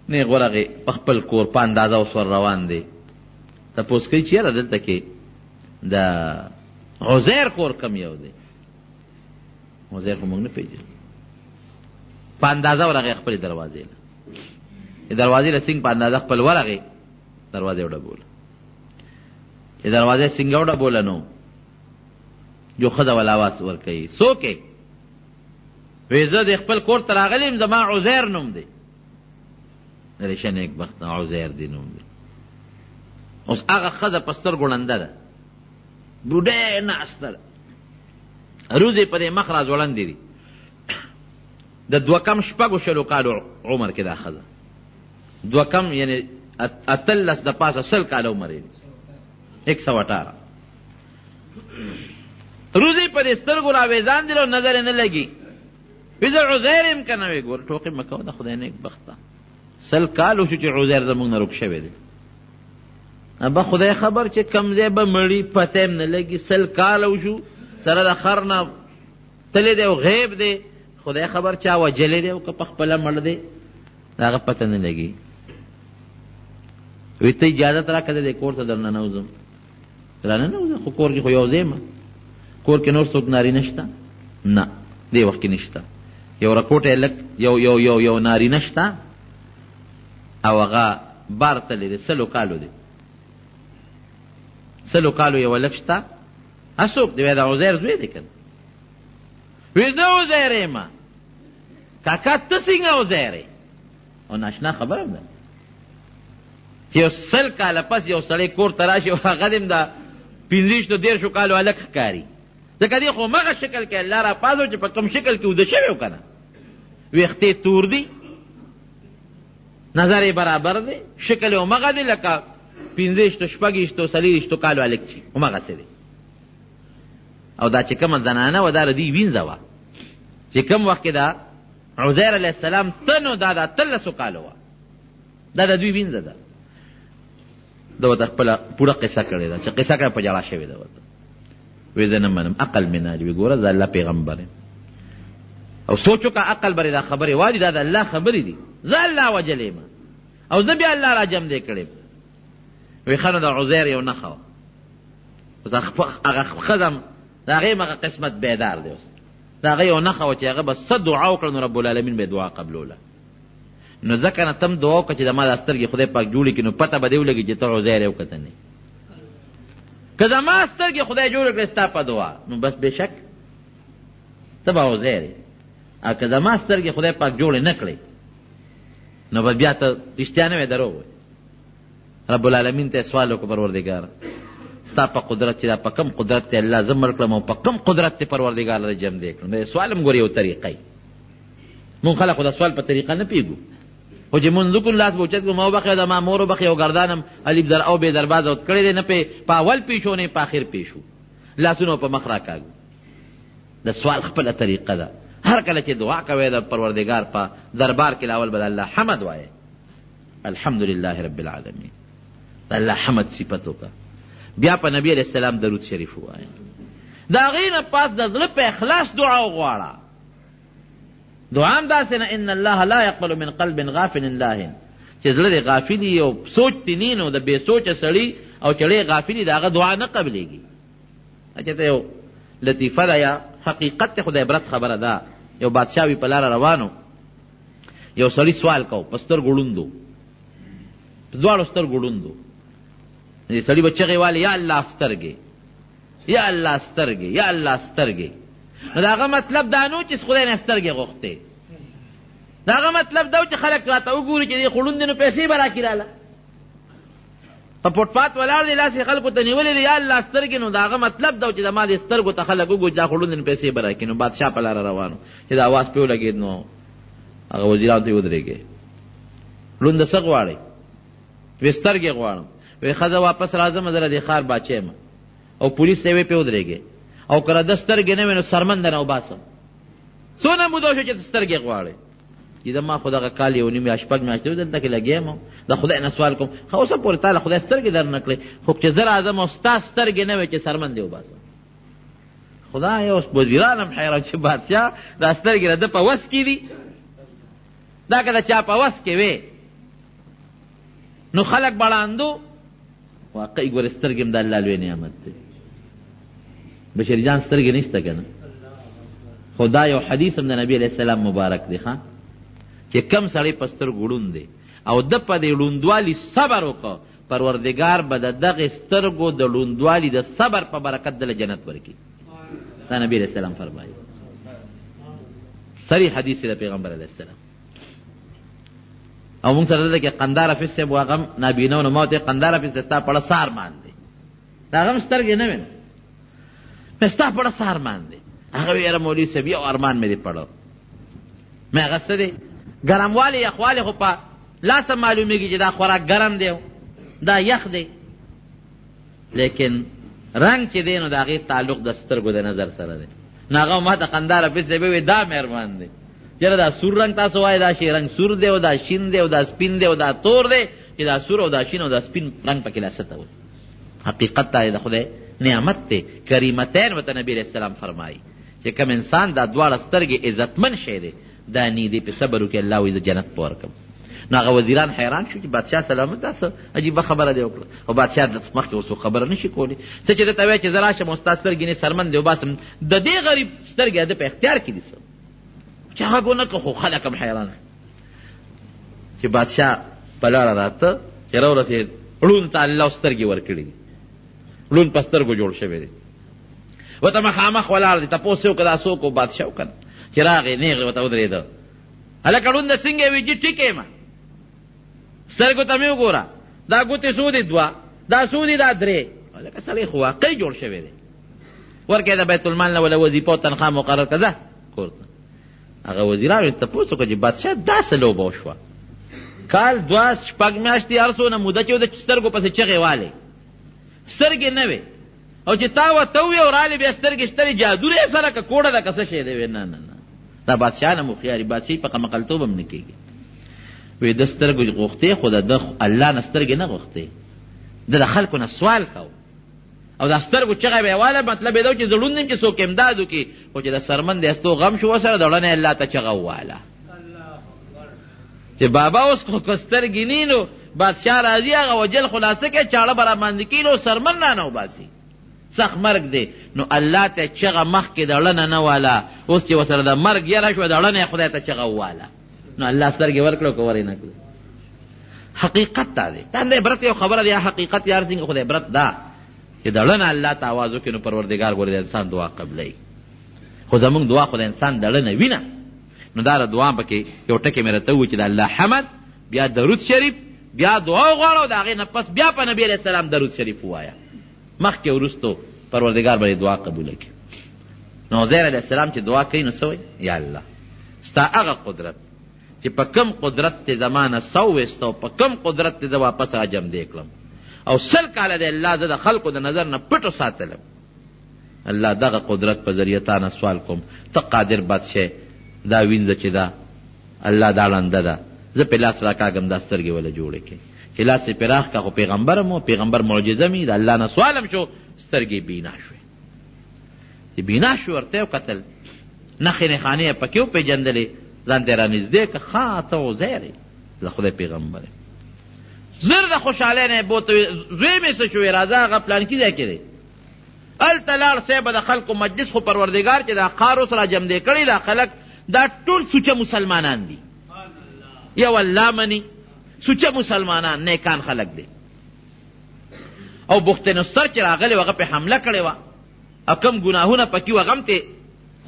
نیغ ورغې په خپل کور په اندازه اوس ور روان دی. تپوس کوي چېرې دلته کې د عزیر کور کم یو دی؟ عزیر خو موږ نه پېژنو. په اندازه ورغې خپلې دروازې له، دروازې له سینګ په اندازه خپل ورغې دروازې وډبوله. چې دروازې سینګ وډبوله نو جو ښځه ول اواز ورکوي، څوک یې؟ وایي زه د خپل کور ته راغلی یم، زما عزیر نوم دی. ریشه نیکبخته عزیر دی نوم دی. اوس هغه ښځه په سترګو ړنده ده، بوډۍ ناسته ده، روزې په دې مخ را ځوړندې دي. د دوه کم شپږو شلو کالو عمر کې دا ښځه، دوه کم یعنی 18 د پاسه 100 کاله عمر یې 118. روزې په دې سترګو راویزان دي او نظر یې نه لګي. وایي زه عزیر یم که نه؟ وایي ګوره ټوقې مه کوه، د خدای نیکبخته 100 کال وشو چې عزیر زموږ نه روک شوی دی. ابا خدای خبر چې کم ځای به مړي پته یې نه لګي. 100 کال وشو سره د خر نه تللی دی او غیب دی، خدای خبر چا وجلی دی او که په خپله مړ دی د هغه پته نه لګي. وایي ته اجازت راکړه د دې کور ته در ننوځم. را ننوځه، خو کور کې خو یو ځای یم، کور کې نور څوک نارینه شته؟ نه، دې وخت کې نشته. یو رکوټی لک یو نارینه شته او هغه بار تللی دی، 100 کالو دی، 100 کالو یو لک شته. څوک دی؟ د عزیر زوی دی که نه؟ وایي زه عزیر یم. کاکا ته څنګه عزیر یې؟ او ناشنا خبره ده چې یو 100 کاله پس یو سړی کور ته راشي او هغه دې د 15-13 کالو هلک ښکاري. ځکه دې خو مغه شکل کې الله را پازو چې په کوم شکل کې اوده شوی و که نه. ویښتې تور دي، نظر یې برابر دی، شکل یې همغه دی لکه 15-16 کالو هلک چې همغسې دی. او دا چې کومه زنانه وه دا د دې وینځه وه چې کوم وخت کې دا عزیر علیه السلام ته نو دا د 13 کالو وه، دا د دوی وینځه ده. ده ورته خپله پوره قصه کړې ده چې قصه کړې په ژړا شوې ده ورته. وایي زه نه منم، عقل مې نه وي. ګوره زه الله پیغمبر یم او سوچ وکړه عقل برې دا خبرې وایي، دا د الله خبرې دي. زه الله وجلی یم او زه بیا الله را جمع دی کړی. وایي ښه نو د عزیر یو نښه وه، اوس هغه ښځه د هغې مغه قسمت بیدار دی. اوس د هغه یو نښه وه چې هغه به څه دعا وکړه نو رب العالمین به دعا قبلوله. نو ځکه نه تم دعا وکړه چې د ما دا سترګې خدای پاک جوړې کړي، نو پته به دې ولګي چې ته عزیر یې او که ته نه. که زما سترګې خدای جوړې کړې ستا په دعا، نو بس بېشک ته به عزیر یې. او که زما سترګې خدای پاک جوړې نه کړې نو به بیا ته رښتیا نه وې، دروغ وې. رب العالمین ته یې سوال وکړه پروردګاره ستا په قدرت چې دا په کم قدرت ته الله زه مړ کړم او په کم قدرت ته پروردګار له جمع دی کړم. سوال هم ګورې یو طریقه یې. مونږ خلک خو د سوال په طریقه نه پوهېږو، خو چې مونځ وکړو لاس به اوچت کړو ما وبخښه زما مور وبخښې او ګردانم الف زر او بې درباز اوت کړی دی، نه په اول پیښو نه په آخر پیښو، لاسونه په مخ راکاږو. د سوال خپله طریقه ده. هر کله چې دعا کوئ د پروردګار په دربار کې لاول به د الله حمد وایې، الحمدلله رب العالمین، د الله حمد صفت وکړه. بیا په نبی علیه السلام درود شریف ووایه. د هغې نه پاس د زړه په اخلاص دعا وغواړه. دعا هم داسې نه ان الله لا يقبل من قلب غافل لاهن، چې زړه دې غافلي او سوچ دې نه نو د بې سوچه سړي او چړې غافلي د هغه دعا نه قبلېږي. چې ته یو لطیفه ده یا حقیقت ته خدای عبرت خبره ده. یو بادشاه وي په لاره روانو، یو سړي سوال کو په سترګو ړوندو، په دواړو سترګو ړوندو. سړي به چغې والې یا الله سترګې، یا الله سترګې، یا الله سترګې. نو د هغه مطلب دا نه و چې خدای نه سترګې غوښتې، د هغه مطلب دا و چې خلک راته وګوري چې دې خو ړوند دی نو پیسې به راکړي راله. په فوټپات ولاړ دی لاس یې خلکو ته نیولې دی یا الله سترګې. نو د هغه مطلب دا و چې زما دې سترګو ته خلک وګوري چې دا خو ړوند دی نو پیسې به راکړي. نو بادشاه په لاره روانو چې د اواز پې ولګېد نو هغه وزیرانو ته یې ودرېږې، ړونده څه غواړئ؟ وایي سترګې غواړم. وایي ښځه واپس راځم زه د دې ښار باچا یم. او پولیس ته یې وایي پې ودرېږې، او که د سترګې نه وې نو سرمن در نه وباسم. څونه موده شو چې ته سترګې غواړې؟ چې زما خو دغه کال یو نیم یا شپږ میاشتې دلته کې لګیا یم، د خدای نه سوال کوم. ښه اوسه پورې تا له خدای سترګې در نه کړې، خو چې زه راځم او ستا سترګې نه وې چې سرمن دې وباسم. خدای اوس وزیران هم حیران چې بادشاه دا سترګې د ده په وس کې دي، دا که د چا په وس کې وې نو خلق بړاندو واقعي ګوره سترګې هم د الله لوی نعمت دی. بشیر جان سترګې نشته که نه، خو دا یو حدیث هم د نبي علیه السلام مبارک دی ښه، چې کم سړی په سترګو ړوند دی او د په دې ړوندوالي صبر وکړه، پروردګار به د دغې سترګو د ړوندوالي د صبر په برکت دله جنت ورکړي. دا نبي علیه السلام فرمایي، صریح حدیث دی د پیغمبر علیه السلام. او مونږ سره دلته کې قندار حافظ صاحب و هغه هم نابینا و نو ما ورته قندار حافظ ستا پړه سه ارمان دی، د هغه هم سترګې نه وې نو ستا پړه سه ارمان دی. هغه وی یاره مولوي صاحب یو ارمان مې دی پړه، مې هغه څه دی ګرموالی یخوالی خو په لاسه معلومیږي چې دا خوراک ګرم دی دا یخ دی، لیکن رنګ چې دی نو د هغې تعلق د سترګو د نظر سره دی. نو هغه ما ته قندار حافظ صاحب وی دا مې ارمان دی چېرې دا سور رنګ تاسو وایي دا شي رنګ سور دی او دا شین دی او دا سپین دی او دا تور دی چې دا سور او دا شین او دا سپین رنګ پکې لا څه ته وایي. حقیقت دا د خدای نعمت دی. کریمتین ورته نبي علیه السلام فرمایي چې کوم انسان دا دواړه سترګې عزتمن شی دی دا نی دی پې صبر وکړي الله وایي زه جنت په ورکړم. نو هغه وزیران حیران شو چې بادشاه سلامت دا څه عجیبه خبره دی وکړه، او بادشاه مخکې اوس خبره نه شي کولی څه چې درته وایي چې زه راشم او ستا سترګې نه سرمن دی وباسم، د دې غریب سترګې د په اختیار کې دي څه چې هغه ګونه که خو خلک هم حیرانه چې بادشاه په لاره راته چې راورسېد ړوند ته الله سترګې ورکړي دي، ړوند په سترګو جوړ شوی دی، ورته مخامخ ولاړ دی، تپوس یې وکړه دا څوک و بادشاه وکړه چې راغی نیغې ورته ودرېده، هلکه ړونده څنګه یې وي جي ټیک یم سترګو ته مې وګوره دا ګوتې څو دي دوه دا څو دي دا درې، هلکه سړی خو واقعي جوړ شوی دی، ورکړې د بیت المال نه وله وظیفه او تنخوا مقرر کړه ځه کور ته. هغه وزیرانو تپوس وکړه چې بادشاه دا څه لوبه وشوه، کال دوه شپږ میاشتې هر څونه موده چې د سترګو پسې چغې والې سترګې نه وې، او چې تا ورته ووې او رالې بیا سترګې شتلې جادو یې سره که کوډه ده که څه شی دی وې نه نه نه دا بادشاه نه هوښیاري بادشاهي په قمقلتوب هم نه کېږي. وی د سترګو غوښتې خو د الله نه سترګې نه غوښتې، د خلکو نه سوال کو او دا سترګو چغه به واله مطلب دا چې زړون نیم چې څوک امداد وکړي، خو چې د سرمن د استو غم شو سره دړنه الله ته چغه واله چې بابا اوس خو سترګې نه نو بادشاه راځي هغه وجل خلاصه کې چاړه برا باندې کیلو سرمن نه نو باسي سخت مرګ دی، نو الله ته چغه مخ کې دړنه نه واله، اوس چې وسره د مرګ یره شو دړنه خدای ته چغه واله، نو الله سترګې ورکړو که ورې نه کړو. حقیقت دا دی، دا د عبرت یو خبره دی، حقیقت یار څنګه خدای عبرت دا چې دړنه الله ته آواز وکړي نو پروردګار ګورې د انسان دعا قبلوي، خو زمونږ دعا خو د انسان دړنه وینه. نو دا دعا پکې یو ټکې مې راته ووایي چې د الله حمد بیا درود شریف بیا دعا وغواړه، د هغې نه پس بیا په نبي علیه السلام درود شریف ووایه، مخکې وروستو پروردګار به دعا قبوله کړي. نو عزیر علیه السلام چې دعا کوي نو څه وایي؟ یا الله ستا هغه قدرت چې په کم قدرت ته زمانه سو ویسته او په کم قدرت ته زه واپس راجم دی کړم او 100 کاله دی الله زه د خلکو د نظر نه پټو ساتلم، الله دغه قدرت په ذریعه تا نه سوال کوم، ته قادر بادشاه دا وینځه چې دا الله دا ړنده ده زه پې لاس راکاږم دا سترګې وله جوړې کړې چې لاس یې پې راښکه خو پیغمبر م و پیغمبر معجزه مې د الله نه سوالم شو سترګې بینا شوې، چې بینا شو ورته یې وکتل نښې نښانې یې پکې وپېژندلې، ځان ته یې رانږدې که ښه ته عزیر یې د خدای پیغمبر یې زر د خوشحالۍ نه یې بوته زوی مې څه شوې راځه هغه پلانکي ځای کې دی هلته لاړ صاحبه د خلکو مجلس خو پروردګار چې دا ښار اوس را جمدې کړي دا خلک دا ټول سوچه مسلمانان دي، یو الله مني سوچه مسلمانان نیکان خلک دي، او بخت نصر چې راغلی و هغه پې حمله کړې وه او کوم ګناهونه پکې و هغه هم ته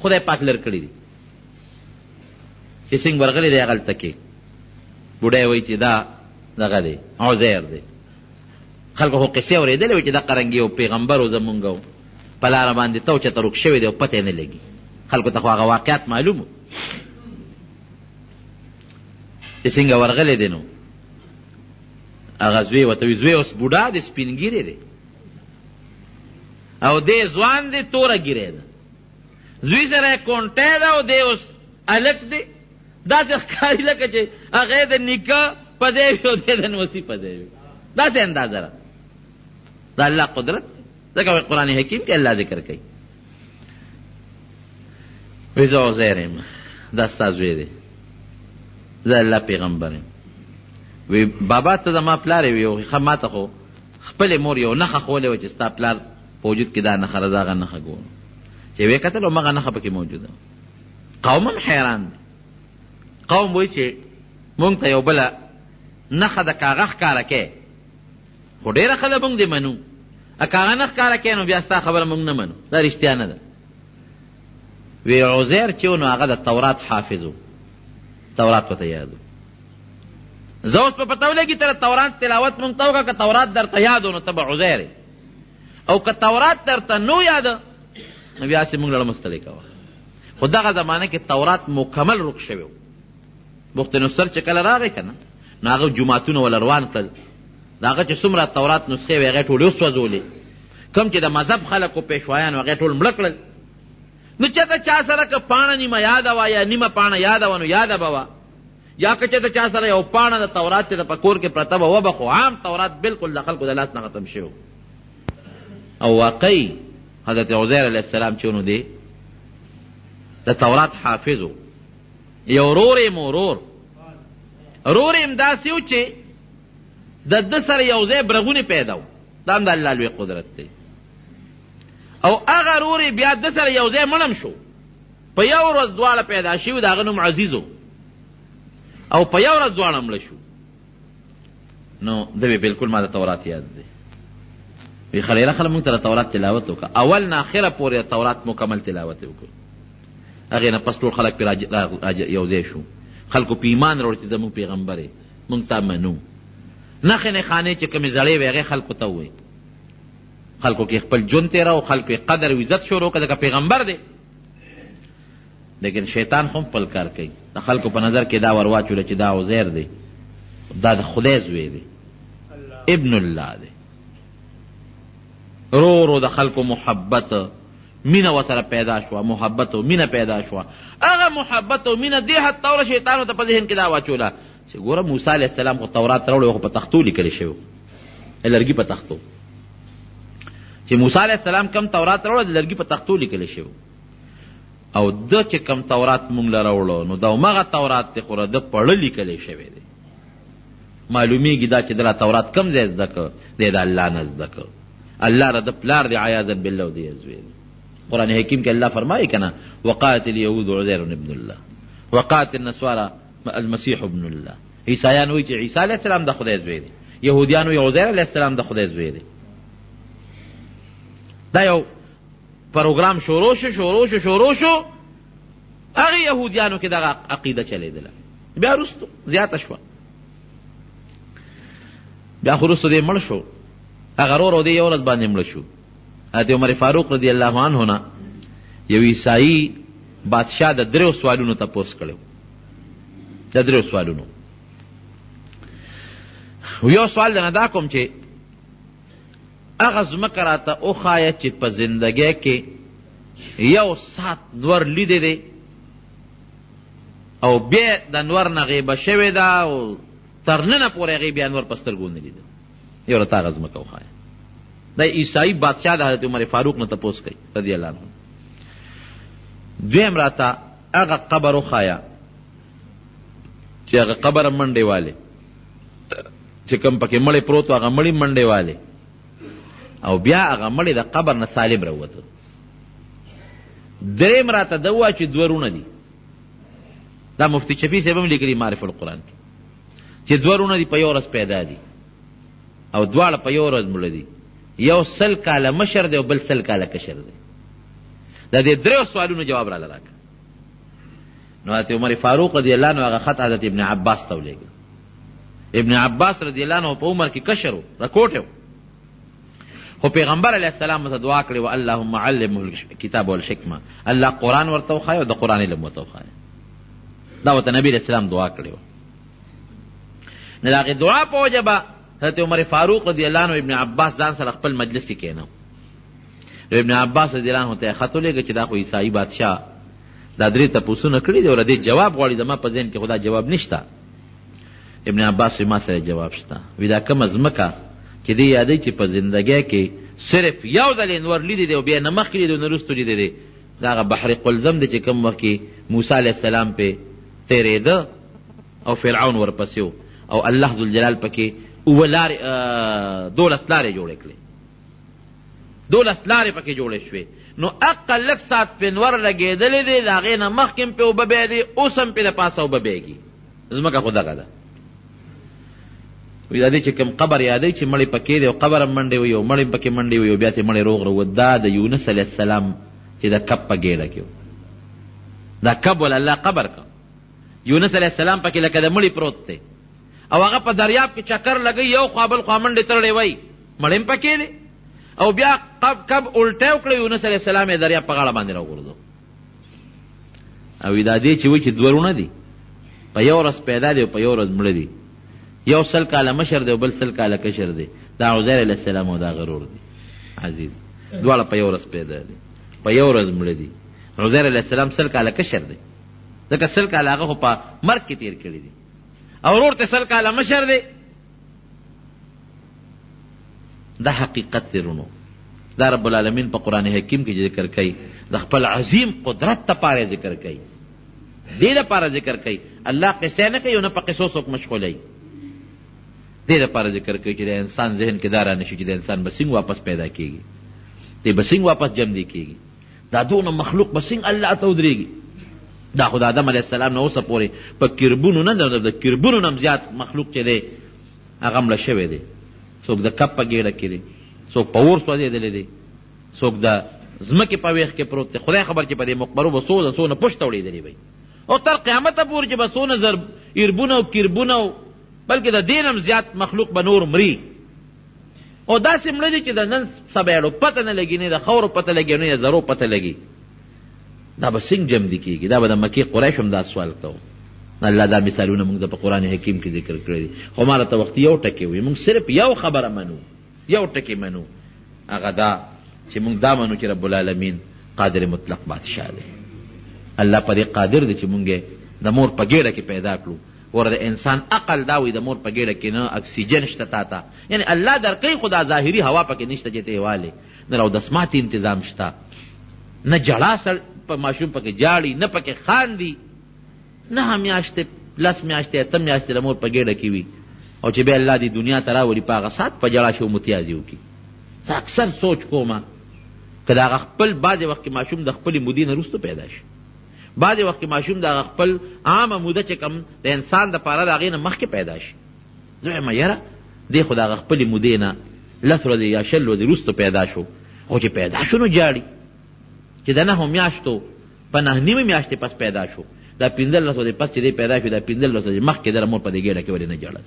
خدای پاک لر کړي دي، چې څنګه ورغلی دی هغلته کې بوډۍ وایي چې دا دغه دی عزیر دی، خلکو خو قصې اورېدلې وي چې دا قرنګي یو پیغمبر و زمونږ و په لاره باندې تو چېرته روک شوی دی او پته یې نه لګي، خلکو ته خو هغه واقعات معلوم و چې څنګه ورغلی دی نو هغه زوی ورته وي زوی اوس بوډا دی سپین ږیری دی او دی ځوان دی توره ږیری ده، زوی سره یې کونټی ده او دی اوس هلک دی، داسې ښکاري لکه چې هغه د نیکه په ځای وي او دی د نوسي په ځای وي، داسې اندازه ده د الله قدرت. ځکه قرآن حکیم کې الله ذکر کوي وی زه عزیر یم دا ستا زوی دی زه الله پیغمبر یم، وی بابا ته زما پلار یې وی ښه ما ته خو خپلې مور یو نښه ښولې وه چې ستا پلار په وجود کې دا نښه ده، دغه نښه ګورو چې ویې کتل او مغه نښه پکې موجوده. قوم هم حیران دی. قوم وایي چې مونږ ته یو بله نښه د کاغه ښکاره کې خو ډېره ښه ده مونږ دې منو، کاغه نه ښکاره کې نو بیا ستا خبره مونږ نه منو، دا رښتیا نه ده. وی عزیر چې و نو هغه د تورات حافظ و، تورات ورته یاد و. زه اوس په پته ولګي ته د تورات تلاوت مونږ ته وکړه، که تورات درته یاد و نو ته به عزیر او که تورات درته نو یاده نو بیا هسې مونږ لړه مستړې کوه. خو دغه زمانه کې تورات مکمل رک شوی و. بخت نصر چې کله راغی که نه نو هغه جوماتونه ول روان کړل، د هغه چې څومره تورات نسخې وې هغې ټولې وسوځولې، کوم چې د مذهب خلک و پیشوایان و هغې ټول مړه کړل. نو چېته چا سره که پاڼه نیمه یاده وه یا نیمه پاڼه یاده وه نو یاده به وه، یا که چېته چا سره یو پاڼه د تورات چې د په کور کې پرته به وه به، خو عام تورات بالکل د خلکو د لاس نه ختم شوی. او واقعي حضرت عزیر علیه السلام چې نو دی د تورات حافظ و. یو ورور یې ورور یې هم داسې و چې د ده سره یو ځای برغونې پیدا و، دا هم د الله لوی قدرت دی. او هغه ورور یې بیا ده سره یو ځای مړم شو، په یو ورځ دواړه پیدا شوي، د هغه نوم عزیز و او په یو ورځ دواړه مړه شو. نو ده وی بلکل ما د تورات یاد دی. وی خلیره خله مونږ ته د تورات تلاوت وکړه، اول نه اخره پورې د تورات مکمل تلاوت وکړو. هغې نه پس ټول خلک پرې یو ځای شو، خلکو په ایمان راوړ چې زموږ پیغمبر یې مونږ تا منو. نښې نښانې چې کومې زړې وې هغې خلکو ته ووایي، خلکو کې خپل ژوند تېره او خلکو یې قدر او عزت شروع کړه ځکه پیغمبر دی. لیکن شیطان خو خپل کار کوي، د خلکو په نظر کې دا ور واچوله چې دا عزیر دی، دا د خدای زوی دی، ابن الله دی. رو د خلکو محبت مینه ورسره پیدا شوه، محبت او مینه پیدا شوه. هغه محبت او مینه دې حد طوره شیطان ورته په ذهن کې دا واچوله چې ګوره موسی علیه السلام خو تورات راوړی خو په تختو لیکلی شوی، لرګي په تختو. چې موسی علیه السلام کم تورات راوړی د لرګي په تختو لیکلی شوی، او ده چې کم تورات مونږ له راوړو نو دا همغه تورات دی، خو د ده پړه لیکلی شوی دی. معلومیږي دا چې دله تورات کم ځای زده که دی د الله نه زده که. الله را د پلار دی عیاذا بالله او دی زوی دی. قرآن حکیم کې الله فرمایي که نه وقالت اليهود عزیر ابن الله وقالت النصارى المسیح ابن الله. عیسایان وایي چې عیسی علیه السلام د خدای زوی دی، یهودیان وایي عزیر علیه السلام د خدای زوی دی. دا یو پروګرام شروع شو هغه یهودیانو کې دغه عقیده چلیدله. بیا وروستو زیاته شوه، بیا خو وروستو دی مړ شو، هغه ورور دی یو ورځ باندې مړ شو. حضرت عمر فاروق رضی الله عنه نه یو عیسائی بادشاه د 3 سوالونو تپوس کړی، د 3 سوالونو. یو سوال نه دا کوم چې هغه ځمکه راته وښایه چې په زندګۍ کې یو ساعت نور لیدی دی او بیا د نور نه غیبه شوې ده او تر ننه پورې هغې بیا نور په سترګو نه لیده، یو راته هغه ځمکه وښایه. دا عیسائی بادشاه د حضرت عمر فاروق نه تپوس کوي رضی الله عنه. دویم راته هغه قبر وښایه چې هغه قبر منډې والې چې کوم پکې مړی پروت و هغه مړی منډې والې، او بیا هغه مړی د قبر نه سالم راووته. دریم راته ده ووایه چې 2 رونه دي، دا مفتی شفیع صاحب هم لیکلي معرف القرآن کې چې 2 رونه دي په یو ورځ پیدا دي او دواړه په یو ورځ مړه دي، یو 100 کاله مشر دی او بل 100 کاله کشر دی. د دې 3 سوالونو جواب راله راکړه. نو حضرت عمر فاروق رضی الله عنه هغه خط حضرت ابن عباس ته ولېږه. ابن عباس رضی الله عنه په عمر کې کشر و، رکوټ و، خو پیغمبر علیه السلام ته دعا کړې و اللهم علمه الکتاب والحکمه، الله قرآن ورته وښایه او د قرآن علم ورته وښایه. دا ورته نبي علیه السلام دعا کړې وه. نو د هغې دعا په وجه به حضرت عمر فاروق رضی الله عنه ابن عباس ځان سره خپل مجلس کې کېنه. ابن عباس رضی الله عنه ته یې خط ولېږه چې دا خو عیسائی بادشاه دا 3 تپوسونه کړي دي او د دې جواب غواړي، زما په ذهن کې خو دا جواب نشته. ابن عباس ما سره جواب شته. وی دا کومه ځمکه چې دې یادوي چې په زندګۍ کې صرف یو ځل یې نور لیدی دی او بیا نه مخکې لیدی او نه وروستو لیدی دی، دا هغه بحر قلزم دی چې کوم وخت کې موسی علیه السلام پې تېرېده او فرعون ورپسې و، او الله ذوالجلال پکې 12 لارې جوړې کړې، 12 لارې پکې جوړې شوې. نو اقل لږ سات پې نور لګېدلې دی، د هغې نه مخکې هم پې اوبه بیا دي، اوس هم پې د پاسه اوبه بیږي. ځمکه خو دغه ده. وایي دا دی چې کوم قبر یادوي چې مړی پکې دی او قبر هم منډې وي او مړی هم پکې منډې وي او بیا ترې مړی روغ روغ. دا د یونس علیه السلام چې د کب په ګېډه کې و، دا کب ول الله قبر که. یونس علیه السلام پکې لکه د مړي پروت دی او هغه په دریاب کې چکر لګوي، یو خوا بل خوا منډې تړلی وی، مړی هم پکې دی او بیا کب الټی وکړی، یونس علیه السلام یې دریاب په غاړه باندې راوغورځو. او دا دی چې وایي چې دوه وروڼه دي، په یو ورځ پیدا دی او په یو ورځ مړه دي، یو 100 کاله مشر دی او بل 100 کاله کشر دی. دا عزیر علیه السلام او دا غرور دی عزیز، دواړه په یو ورځ پیدا دي، په یو ورځ مړه دي. عزیر علیه السلام 100 کاله کشر دی، ځکه 100 کاله هغه خو په مرګ کې تیر کړي دي، او ورور ته 100 کاله مشر دی. دا حقیقت دی رونو. دا رب العالمین په قرآن حکیم کې ذکر کوي، د خپل عظیم قدرت دپاره ذکر کوي، دې دپاره ذکر کوي. الله قصې نه کوي او نه په قصو څوک مشغولوي، دې دپاره ذکر کوي چې د انسان ذهن کې دا رانشي چې د انسان به څنګه واپس پیدا کېږي، دی به څنګه واپس جمدي کېږي، دا دونه مخلوق به څنګه الله ته ودرېږي. دا خو د آدم علیه السلام نه اوسه پورې په کربونو نه، د کربونو نه زیات مخلوق چې دی هغه مړه شوی دی. څوک د کب په ګېډه کې دی، څوک په اور سوځېدلی دی، څوک د ځمکې په ویښ کې پروت دی. خدای خبر چې په دې مقبرو به څونه پشته وړېدلې وی، او تر قیامته پورې چې به څونه زر ایربونه او کربونه او بلکې د دې هم زیات مخلوق به نور مري. او داسې مړه دي چې د نن سبا پته نه لګي، نه د خاورو پته لګي، نه د زرو پته لګي. دا به څنګه جمدي کېږي؟ دا به د مکې قریش هم دا سوال کوو. الله دا مثالونه موږ د په قرآن حکیم کې ذکر کړی دي. خو ما راته وخت یو ټکې وي، موږ صرف یو خبره منو، یو ټکې منو، هغه دا چې موږ دا منو چې رب العالمین قادر مطلق بادشاه دی. الله په دې قادر دی چې موږ د مور په ګېډه کې پیدا کړو. ور د انسان عقل دا وي د مور په ګېډه کې نه اکسیجن شته تا یعنی الله درکوي، خو دا ظاهري هوا پکې نشته چې ته یې والې، نه رودسمات انتظام شته، نه جړا په ماشوم پکې جاړي، نه پکې خاندي، نه میاشتې 10 میاشتې 8 میاشتې د مور په ګېډه کې وي، او چې بیا الله دې دنیا ته راولي په هغه ساعت په جړا شي او متیازي وکړي. زه اکثر سوچ کومه که د هغه خپل بعضې وخت کې ماشوم د خپلې مودې نه وروسته پیدا شي، بعضې وخت کې ماشوم د هغه خپل عامه موده چې کوم د انسان دپاره د هغې نه مخکې پیدا شي. زه وایم یاره دی خو د هغه خپلې مودې نه 10 ورځې یا 20 ورځې وروسته پیدا شو، خو چې پیدا شو نو جاړي. چې د 9 میاشتو په 9 میاشتې پس پیدا شو، دا 15 ورځې پس چې دی پیدا شو، دا 15 ورځې مخکې د مور په دې ګېډه کې ولې نه جاړل.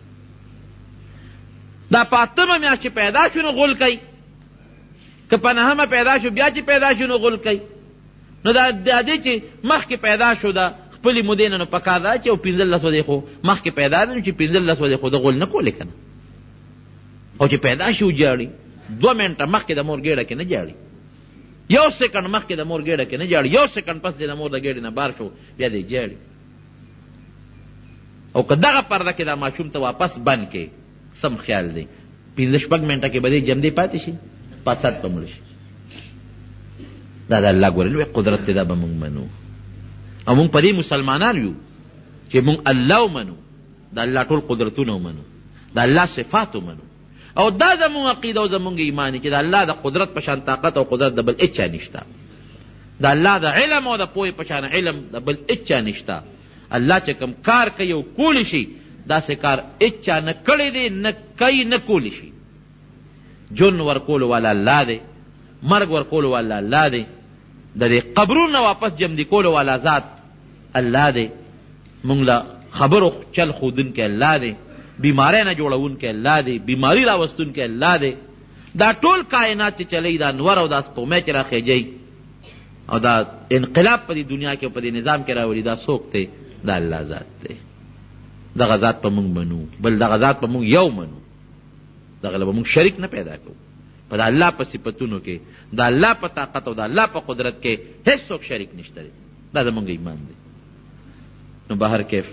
دا په 8مه میاشت چې پیدا شو نو غول کوي، که په 9مه پیدا شو بیا چې پیدا شو نو غول کوي. نو دا دې چې مخکې پیدا شو دا خپلې مودې نه، نو پکار ده چې 15 ورځې خو مخکې پیدا ده، نو چې 15 ورځې خو د غول نه کولې که نه، او چې پیدا شي وجاړي 2 منټه مخکې د مور ګېډه کې نه جاړي، 1 سکنډ مخکې د مور ګېډه کې نه جاړي، 1 سکنډ پس د مور د ګېډې نه بار شو بیا دې جاړي. او که دغه پرده کې دا ماشوم ته واپس بند کې سم خیال دی، 15-16 منټه کې به دې جمدې پاتې شي، پاسات به مړ شي. دا د الله ګورې لوی قدرت دی، دا به مونږ منو. او مونږ په دې مسلمانان یو چې مونږ الله ومنو، د الله ټول قدرتونه ومنو، د الله صفات ومنو، او دا زمونږ عقیده او زمونږ ایمان چې د الله د قدرت په شان طاقت او قدرت د بل هېچا نشته، د الله د علم او د پوهې په شان علم د بل هېچا نشته. الله چې کوم کار کوي او کولی شي، داسې کار هېچا نه کړی دی، نه کوي، نه کولی شي. جن ورکولو والا الله دی، مرګ ورکولو والا الله دی، د دې قبرونو واپس جمدي کولو والا ذات الله دی، مونږ له خبرو چل ښودونکی الله دی، بیماری نه جوړونکی الله دی، بیماری راوستونکی الله دی. دا ټول کائنات چې چلی، دا نور او دا سپومۍ چې راخیجی او دا انقلاب په دې دنیا کې او په دې نظام کې راولي، دا څوک دی؟ دا الله ذات دی. دغه ذات په مونږ منو، بل دغه ذات په مونږ یو منو، دغه له به مونږ شریک نه پیدا کوو. په د الله په صفتونو کې، د الله په طاقت او د الله په قدرت کې هیڅوک شریک نشته دی. دا زمونږ ایمان دی. نو بهر کیف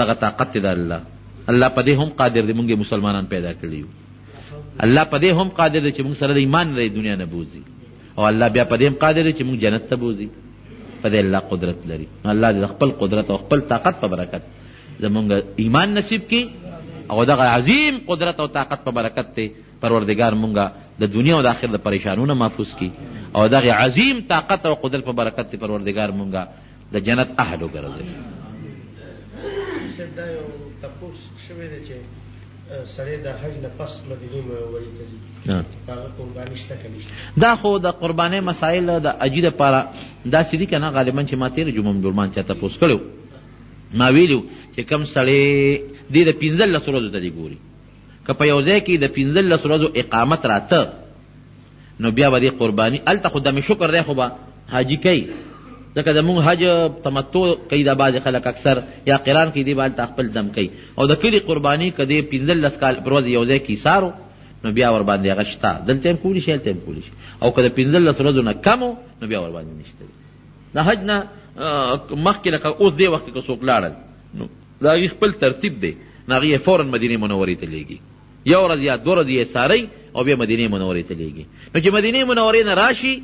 دغه طاقت دی د الله. الله په دې هم قادر دی مونږ مسلمانان پیدا کړي یو. الله په دې هم قادر دی چې مونږ سره د ایمان نه دنیا نه بوزي، او الله بیا په دې هم قادر دی چې مونږ جنت ته بوزي. په دې الله قدرت لري. الله دې خپل قدرت او خپل طاقت په برکت زمونږ ایمان نصیب کی او دغه عظیم قدرت او طاقت په برکت ته پروردگار مونږه د دنیا او د آخرت د پریشانونو محفوظ کی او دغه عظیم طاقت او قدرت په برکت ته پروردگار مونږه د جنت اهل وګرځي. دا یو تپوس شوی دی چې سړی د حج نه پس مدینې منورې ته ځي، هغه قرباني شته که نشته؟ دا خو د قربانۍ مسایل د حجي دپاره داسې دي که نه، غالبا چې ما تېره جمعه جرمان چا تپوس کړی ما ویلي چې کم سړی دې د 15 ورځو ته دې ګوري، که په یو ځای کې د 15 ورځو اقامت راته نو بیا به دې قرباني هلته خو دم شکر دی خو به حاجي کوي، ځکه زمونږ حج تمتع کوي دا بعضې خلک اکثر یا قران کوي، دې به هلته خپل دم کوي او د کلي قرباني که دې 15 کال پر ورځ یو ځای کې ایسارو نو بیا ورباندې هغه شته، دلته هم کولی شي هلته هم کولی شي، او که د 15 ورځو نه کم نو بیا ورباندې نشته. د حج نه مخکې لکه اوس دې وخت کې که څوک لاړل نو د هغې خپل ترتیب دی، نو هغې یې فوراً مدینې منورې ته لیږي، یو ورځ یا 2 ورځې یې ساری او بیا مدینې منورې ته لیږي. نو چې مدینې منورې نه راشي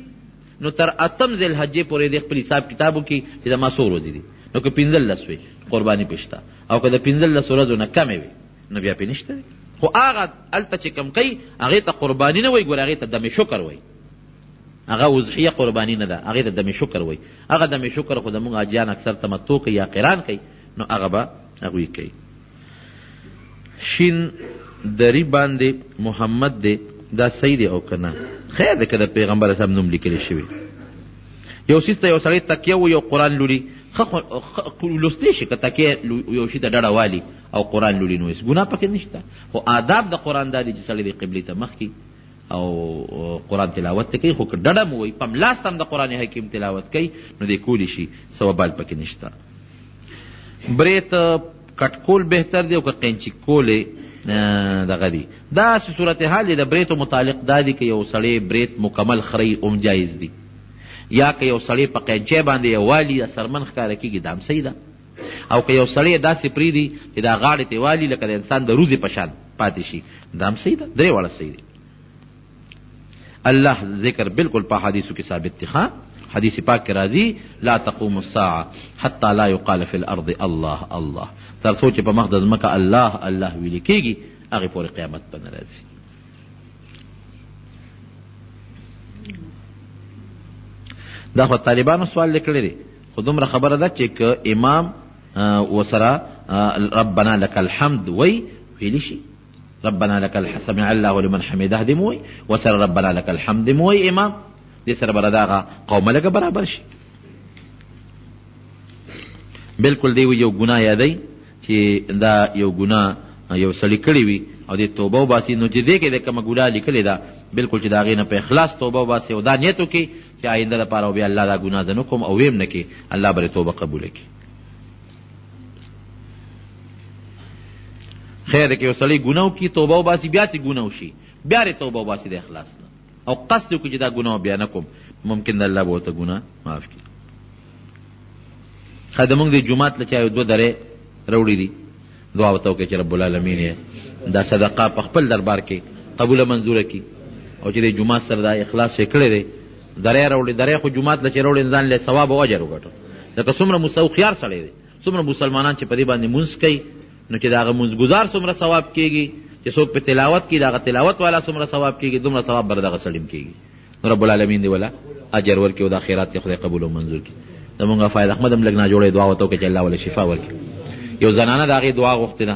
نو تر 8 ذی الحجې پورې د خپل حساب کتابو کې چې دا ما څو ورځې دي، نو که 15 وي قرباني پې شته، او که د 15 ورځو نه کمې وي نو بیا پې نشته. خو هغه هلته چې کم کوي هغې ته قرباني نه وایي، ګوره هغې ته دم شکر وایي، هغه وضحیه قرباني نه ده، هغې ته دم شکر وایي. هغه دم شکر خو زمونږ حاجیان اکثر تمتع کوي یا قران کوي نو هغه به هغوی کوي. شین دری باندې محمد دی، دا صحیح دی او که نه؟ خیر دی که د پیغمبر اسلام نوم لیکلی شوی. یو څیز ته یو سړی تکیه و یو قرآن لولي ښه لوستی شي، که تکیه یو شي ته ډډه والي او قرآن لولي نو هېڅ ګناه پکې نشته. خو آداب د قرآن دا دي چې سړی د قبلې ته مخ کي او قرآن تلاوت ته کوي، خو که ډډه مو وایي په ملاست هم د قرآن حکیم تلاوت کوي نو دی کولی شي، څه وبال پکې نشته. بریت کټکول بهتر دی او که قینچي کول دغه دی. داسې صورتحال دی د بریتو متعلق دا دی که یو سړی بریت مکمل خري هم جایز دی، یا که یو سړی په قینچی باندې یو والي یا سرمن ښکاره کېږي دا هم صحیح ده، او که یو سړی داسې پرېږدي چې دا غاړې ته والي لکه د انسان د روزې په شان پاتې شي دا هم صحیح ده. درې واړه صحیح دی. الله ذکر بالکل په حدیثو کې ثابت دی. حدیث پاک کې راځي لا تقوم الساعه حتى لا يقال في الارض الله الله، تر څو چې په مخ د ځمکه الله الله ویل کېږي هغې پورې قیامت به نه راځي. دا خو طالبانو سوال لیکلی دی، خو دومره خبره ده چې که امام وسره ربنا لك الحمد ویلی شي، ربنا لك سمع الله لمن حمده دې مو وایي، وسره ربنا لك الحمد مو وایي امام، دې سره به د هغه قومه لږه برابر شي. بلکل دی یو ګناه یادوي چې دا یو ګناه یو سړي کړی وي او دې توبه وباسي، نو چې دې کې د کومه ګناه لیکلې ده بلکل چې د هغې نه په اخلاص توبه وباسي او دا نیت وکړي چې آینده لپاره بیا الله دا ګناه زه نه کوم او ویم نه کړي، الله به توبه قبوله کړي. خیر دی که یو سړی ګناه وکړي توبه وباسي بیا ترې ګناه وشي بیا یې توبه وباسي د اخلاص نه او قصد وکړي چې دا ګناه بیا نه کوم، ممکن د الله به ورته ګناه معاف کړي. ښه د مونږ د جومات له چا یو 2 درې راوړي دي، دعا ورته وکړئ چې رب العالمین یې دا صدقه په خپل دربار کې قبوله منظوره کړي او چې د جومات سره دا اخلاص یې کړی دی. درې راوړي، درې خو جومات له چې راوړي ځان له ثواب او اجر وګټو، لکه څومره هوښیار سړی دی، څومره مسلمانان چې په دې باندې مونځ کوي نو چې د هغه مونځګزار څومره ثواب کېږي، چې څوک په تلاوت کې د هغه تلاوت والا څومره ثواب کېږي دومره ثواب به د دغه سړي کېږي. نو رب العالمین دې ولا اجر ورکړي او د آخرات کې خدای قبول او منظور کړي. زمونږ فایده احمد هم لږ ناجوړی دعا ورته وکړي چې الله ولا شفا ورکړي. یو زنانه د هغې دعا غوښتې ده،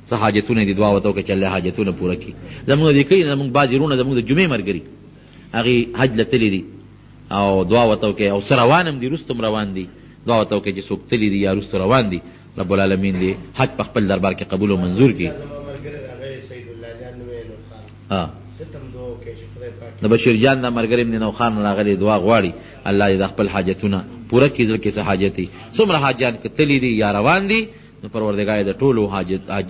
څه حاجتونه دي، دعا ورته وکړي چې الله حاجتونه پوره کړي. زمونږ دې کوي زمونږ بعضې وروڼه زمونږ د جمعې ملګري هغې حج له تللي دي او دعا ورته وکړي او څه روان هم دي رستم روان دي، دعا ورته وکړي چې څوک تللي دي یا رستو روان دي رب العالمین دې حج په خپل دربار کې قبول او منظور کړي. د بشیر جان دا ملګری د نوخان راغلی دعا غواړي الله دې د خپل حاجتونه پوره کړي. زړه کې څه حاجت دي څومره حاجیان که تللي دي یا روان دي نو پروردګار د ټولو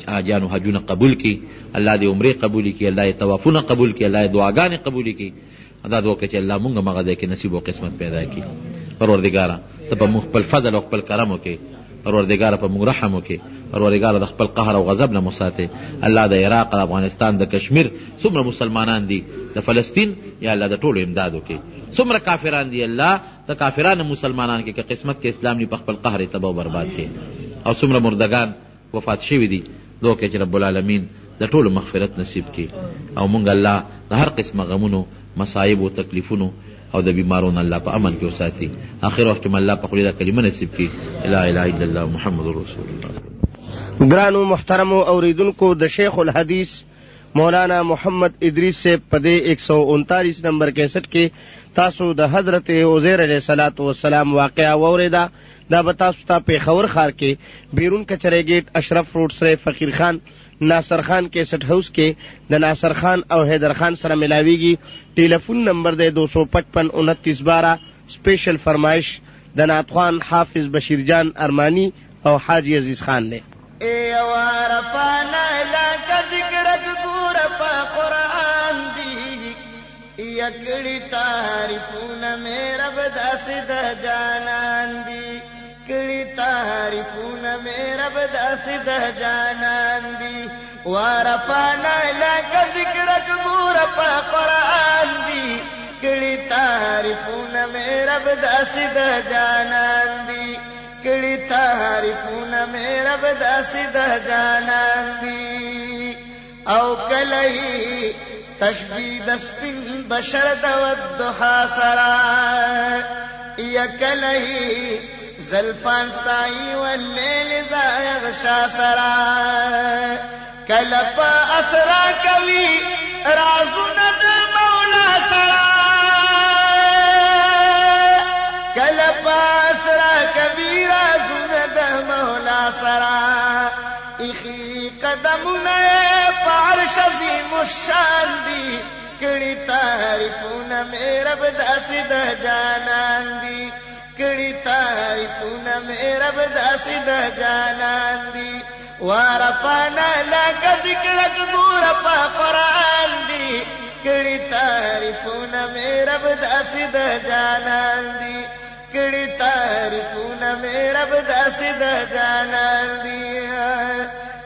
حاجیانو حجونه قبول کړي، الله دې عمرې قبول کړي، الله دې طوافونه قبول کړي، الله دې دعاګانې قبول کړي. دا دعا وکړه چې الله مونږ مغه ځای کې نصیب او قسمت پیدا کړي. پروردګاره ته په موږ خپل فضل او خپل کرم وکړي، پروردګاره په موږ رحم وکړي، پروردګاره د خپل قهر او غضب نه مو ساتي. الله د عراق، د افغانستان، د کشمیر څومره مسلمانان دي، د فلسطین یا الله د ټولو امداد وکړي. څومره کافران دي الله د کافرانو مسلمانان کې که قسمت کې اسلام نه په خپل قهر تباہ او برباد کړي. او څومره مردگان وفات شوي دي دعا کوي چې رب العالمین د ټولو مغفرت نصیب کړي او مونږ الله د هر قسمه غمونو مصائب او تکلیفونو او د بیمارونو الله په امن کې وساتي. آخر وخت کې الله په خپل کلمه نصیب کړي لا اله الا الله محمد رسول الله. ګرانو محترمو اوریدونکو، د شیخ الحدیث مولانا محمد ادریس سے پدے 139 نمبر کیسٹ کے تاسو د حضرت عزیر علیہ الصلوۃ والسلام واقعہ ووریدا. دا بتاسو تا پیښور خار کے بیرون کچرے گیٹ اشرف روڈ سره فقیر خان ناصر خان کیسٹ ہاؤس کے د ناصر خان او حیدر خان سره ملاویگی. ٹیلیفون نمبر دے 255 29 12. اسپیشل فرمائش د نعت خوان حافظ بشیر جان ارمانی او حاجی عزیز خان نے. اے وارفانا لک ذکرک گور پا قرآن دی یکڑی تعریفون میرا بداسد جانان دی کڑی تعریفون میرا بداسد جانان دی وارفانا لک ذکرک گور پا قرآن دی کڑی تعریفون میرا بداسد جانان دی کڑی تعریفون میرا بداسد جانان دی او کلہی تشبید سپن بشر والضحا سرا یا کلہی زلفان ستائی واللیل ذا یغشا سرا کلپا اسرا کوی رازند مولا سرا کلپا اسرا کوی رازند مولا سرا اخی قدمنا پارش عظیم الشان دی کڑی تعریفون میرا بداسد جانان دی کڑی تعریفون میرا بداسد جانان دی وارفانا لک ذکرک گور پا قرآن دی کڑی تعریفون میرا بداسد جانان دی کڑی تعریفون میرا بداسد جانان دی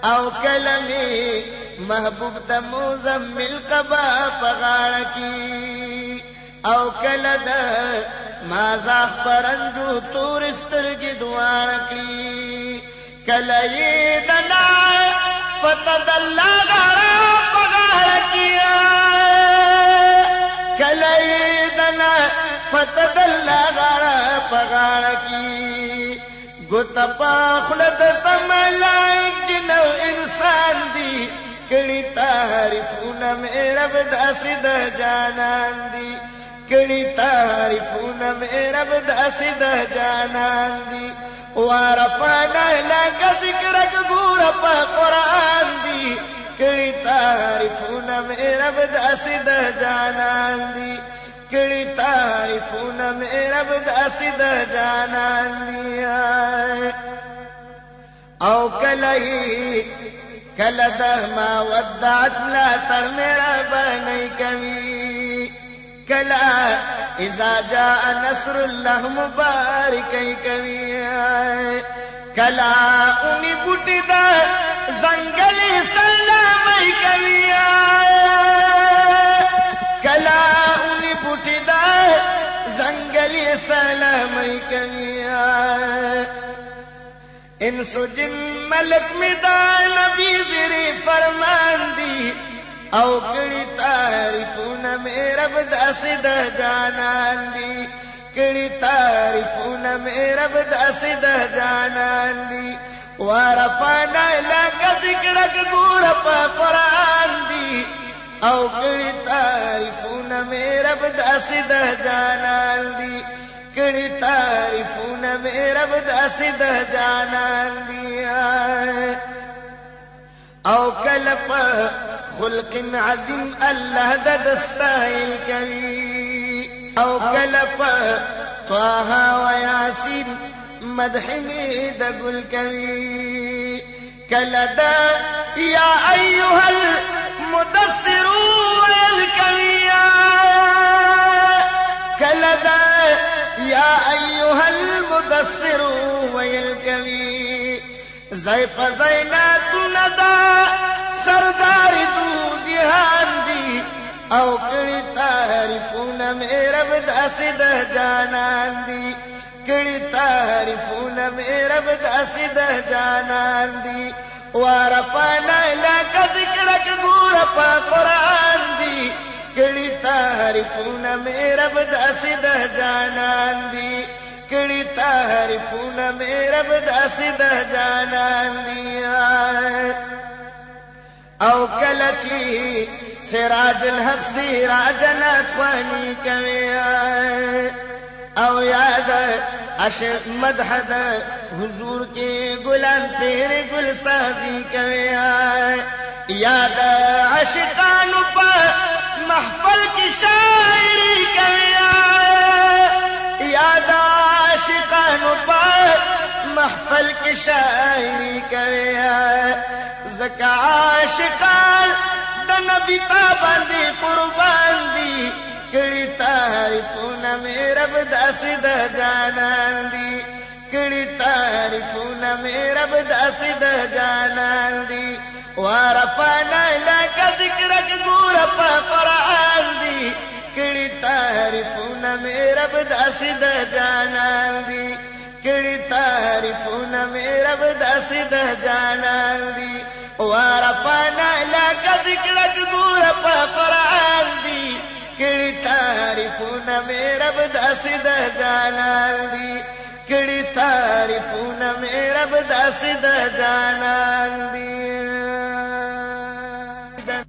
او کلمی محبوب د مزمل قبا پغاړه کی او کله د مازاخ پرنجو تور سترګې دواړه کړي کله یې دنا فتد الله غره پغاړه کی کله یې دنا فتد الله غره پغاړه کی گوتا پا خلد تملائک جنو انسان دی کڑی تعریفون میرا بداسد جانان دی کڑی تعریفون میرا بداسد جانان دی وارفانا لک ذکرک گور پا قرآن دی کڑی تعریفون میرا بداسد جانان دی کڑی تعریفون میرا بداسد جانان دی او کلہی کل دہما ودعت لا تر میرا بانی کمی کلا اذا جاء نصر اللہ مبارکی کمی کلا انی بوٹی دا زنگلی سلامی کمی کلا انی بوٹی دا زنگلی سلامی کمی انسو جن ملک میں دا نبی زری فرمان دی او کڑی تعریفون میرا بداسد جانان دی کڑی تعریفون میرا بداسد جانان دی وارفانا لک ذکرک گور پا قرآن دی او کڑی تعریفون میرا بداسد جانان دی کڑی تعریفون میرا بداسد جانان دی او کلپ خلق عظیم اللہ دا دستائل کبھی او کلپ طه و یاسین مدح میں دا گل کبھی کلدا یا ایوہ المدثر والکبھی کلدا یا ایوہ المدثر والکبھی زیف زینات ندا سردار دو جہان دی او کڑی تعریفون میرا بداسد جانان دی کڑی تعریفون میرا بداسد جانان دی ورفعنا لك ذکرک گور پا قرآن دی کڑی تعریفون میرب داسی ده جانان دی کڑی تعریفون میرب داسی ده جانان دی او کلچی سراج الحق سراج نتوانی کوي او یاد عشق مدحد حضور کے گلان پیر گل سازی کوي یاد عشقانو پا محفل کی شاعری کوي یاد عشقانو پا محفل کی شاعری کوي زکا عاشقان د نبی تا باندې قربان دي کړي تعریفونه مې رب داسې د جانان دي کړي تعریفونه مې رب داسې د جانان دي ورفعنا لك ذکرک ګور په قرآن دي کړي تعریفونه مې رب داسې د جانان دي کړي تعریفونه مې رب داسې د جانان دي ورفعنا لك ذکرک ګور په قرآن دي کړي تعریفونه مې رب داسې د جانان دي کړي تعریفونه مې رب داسې د جانان دي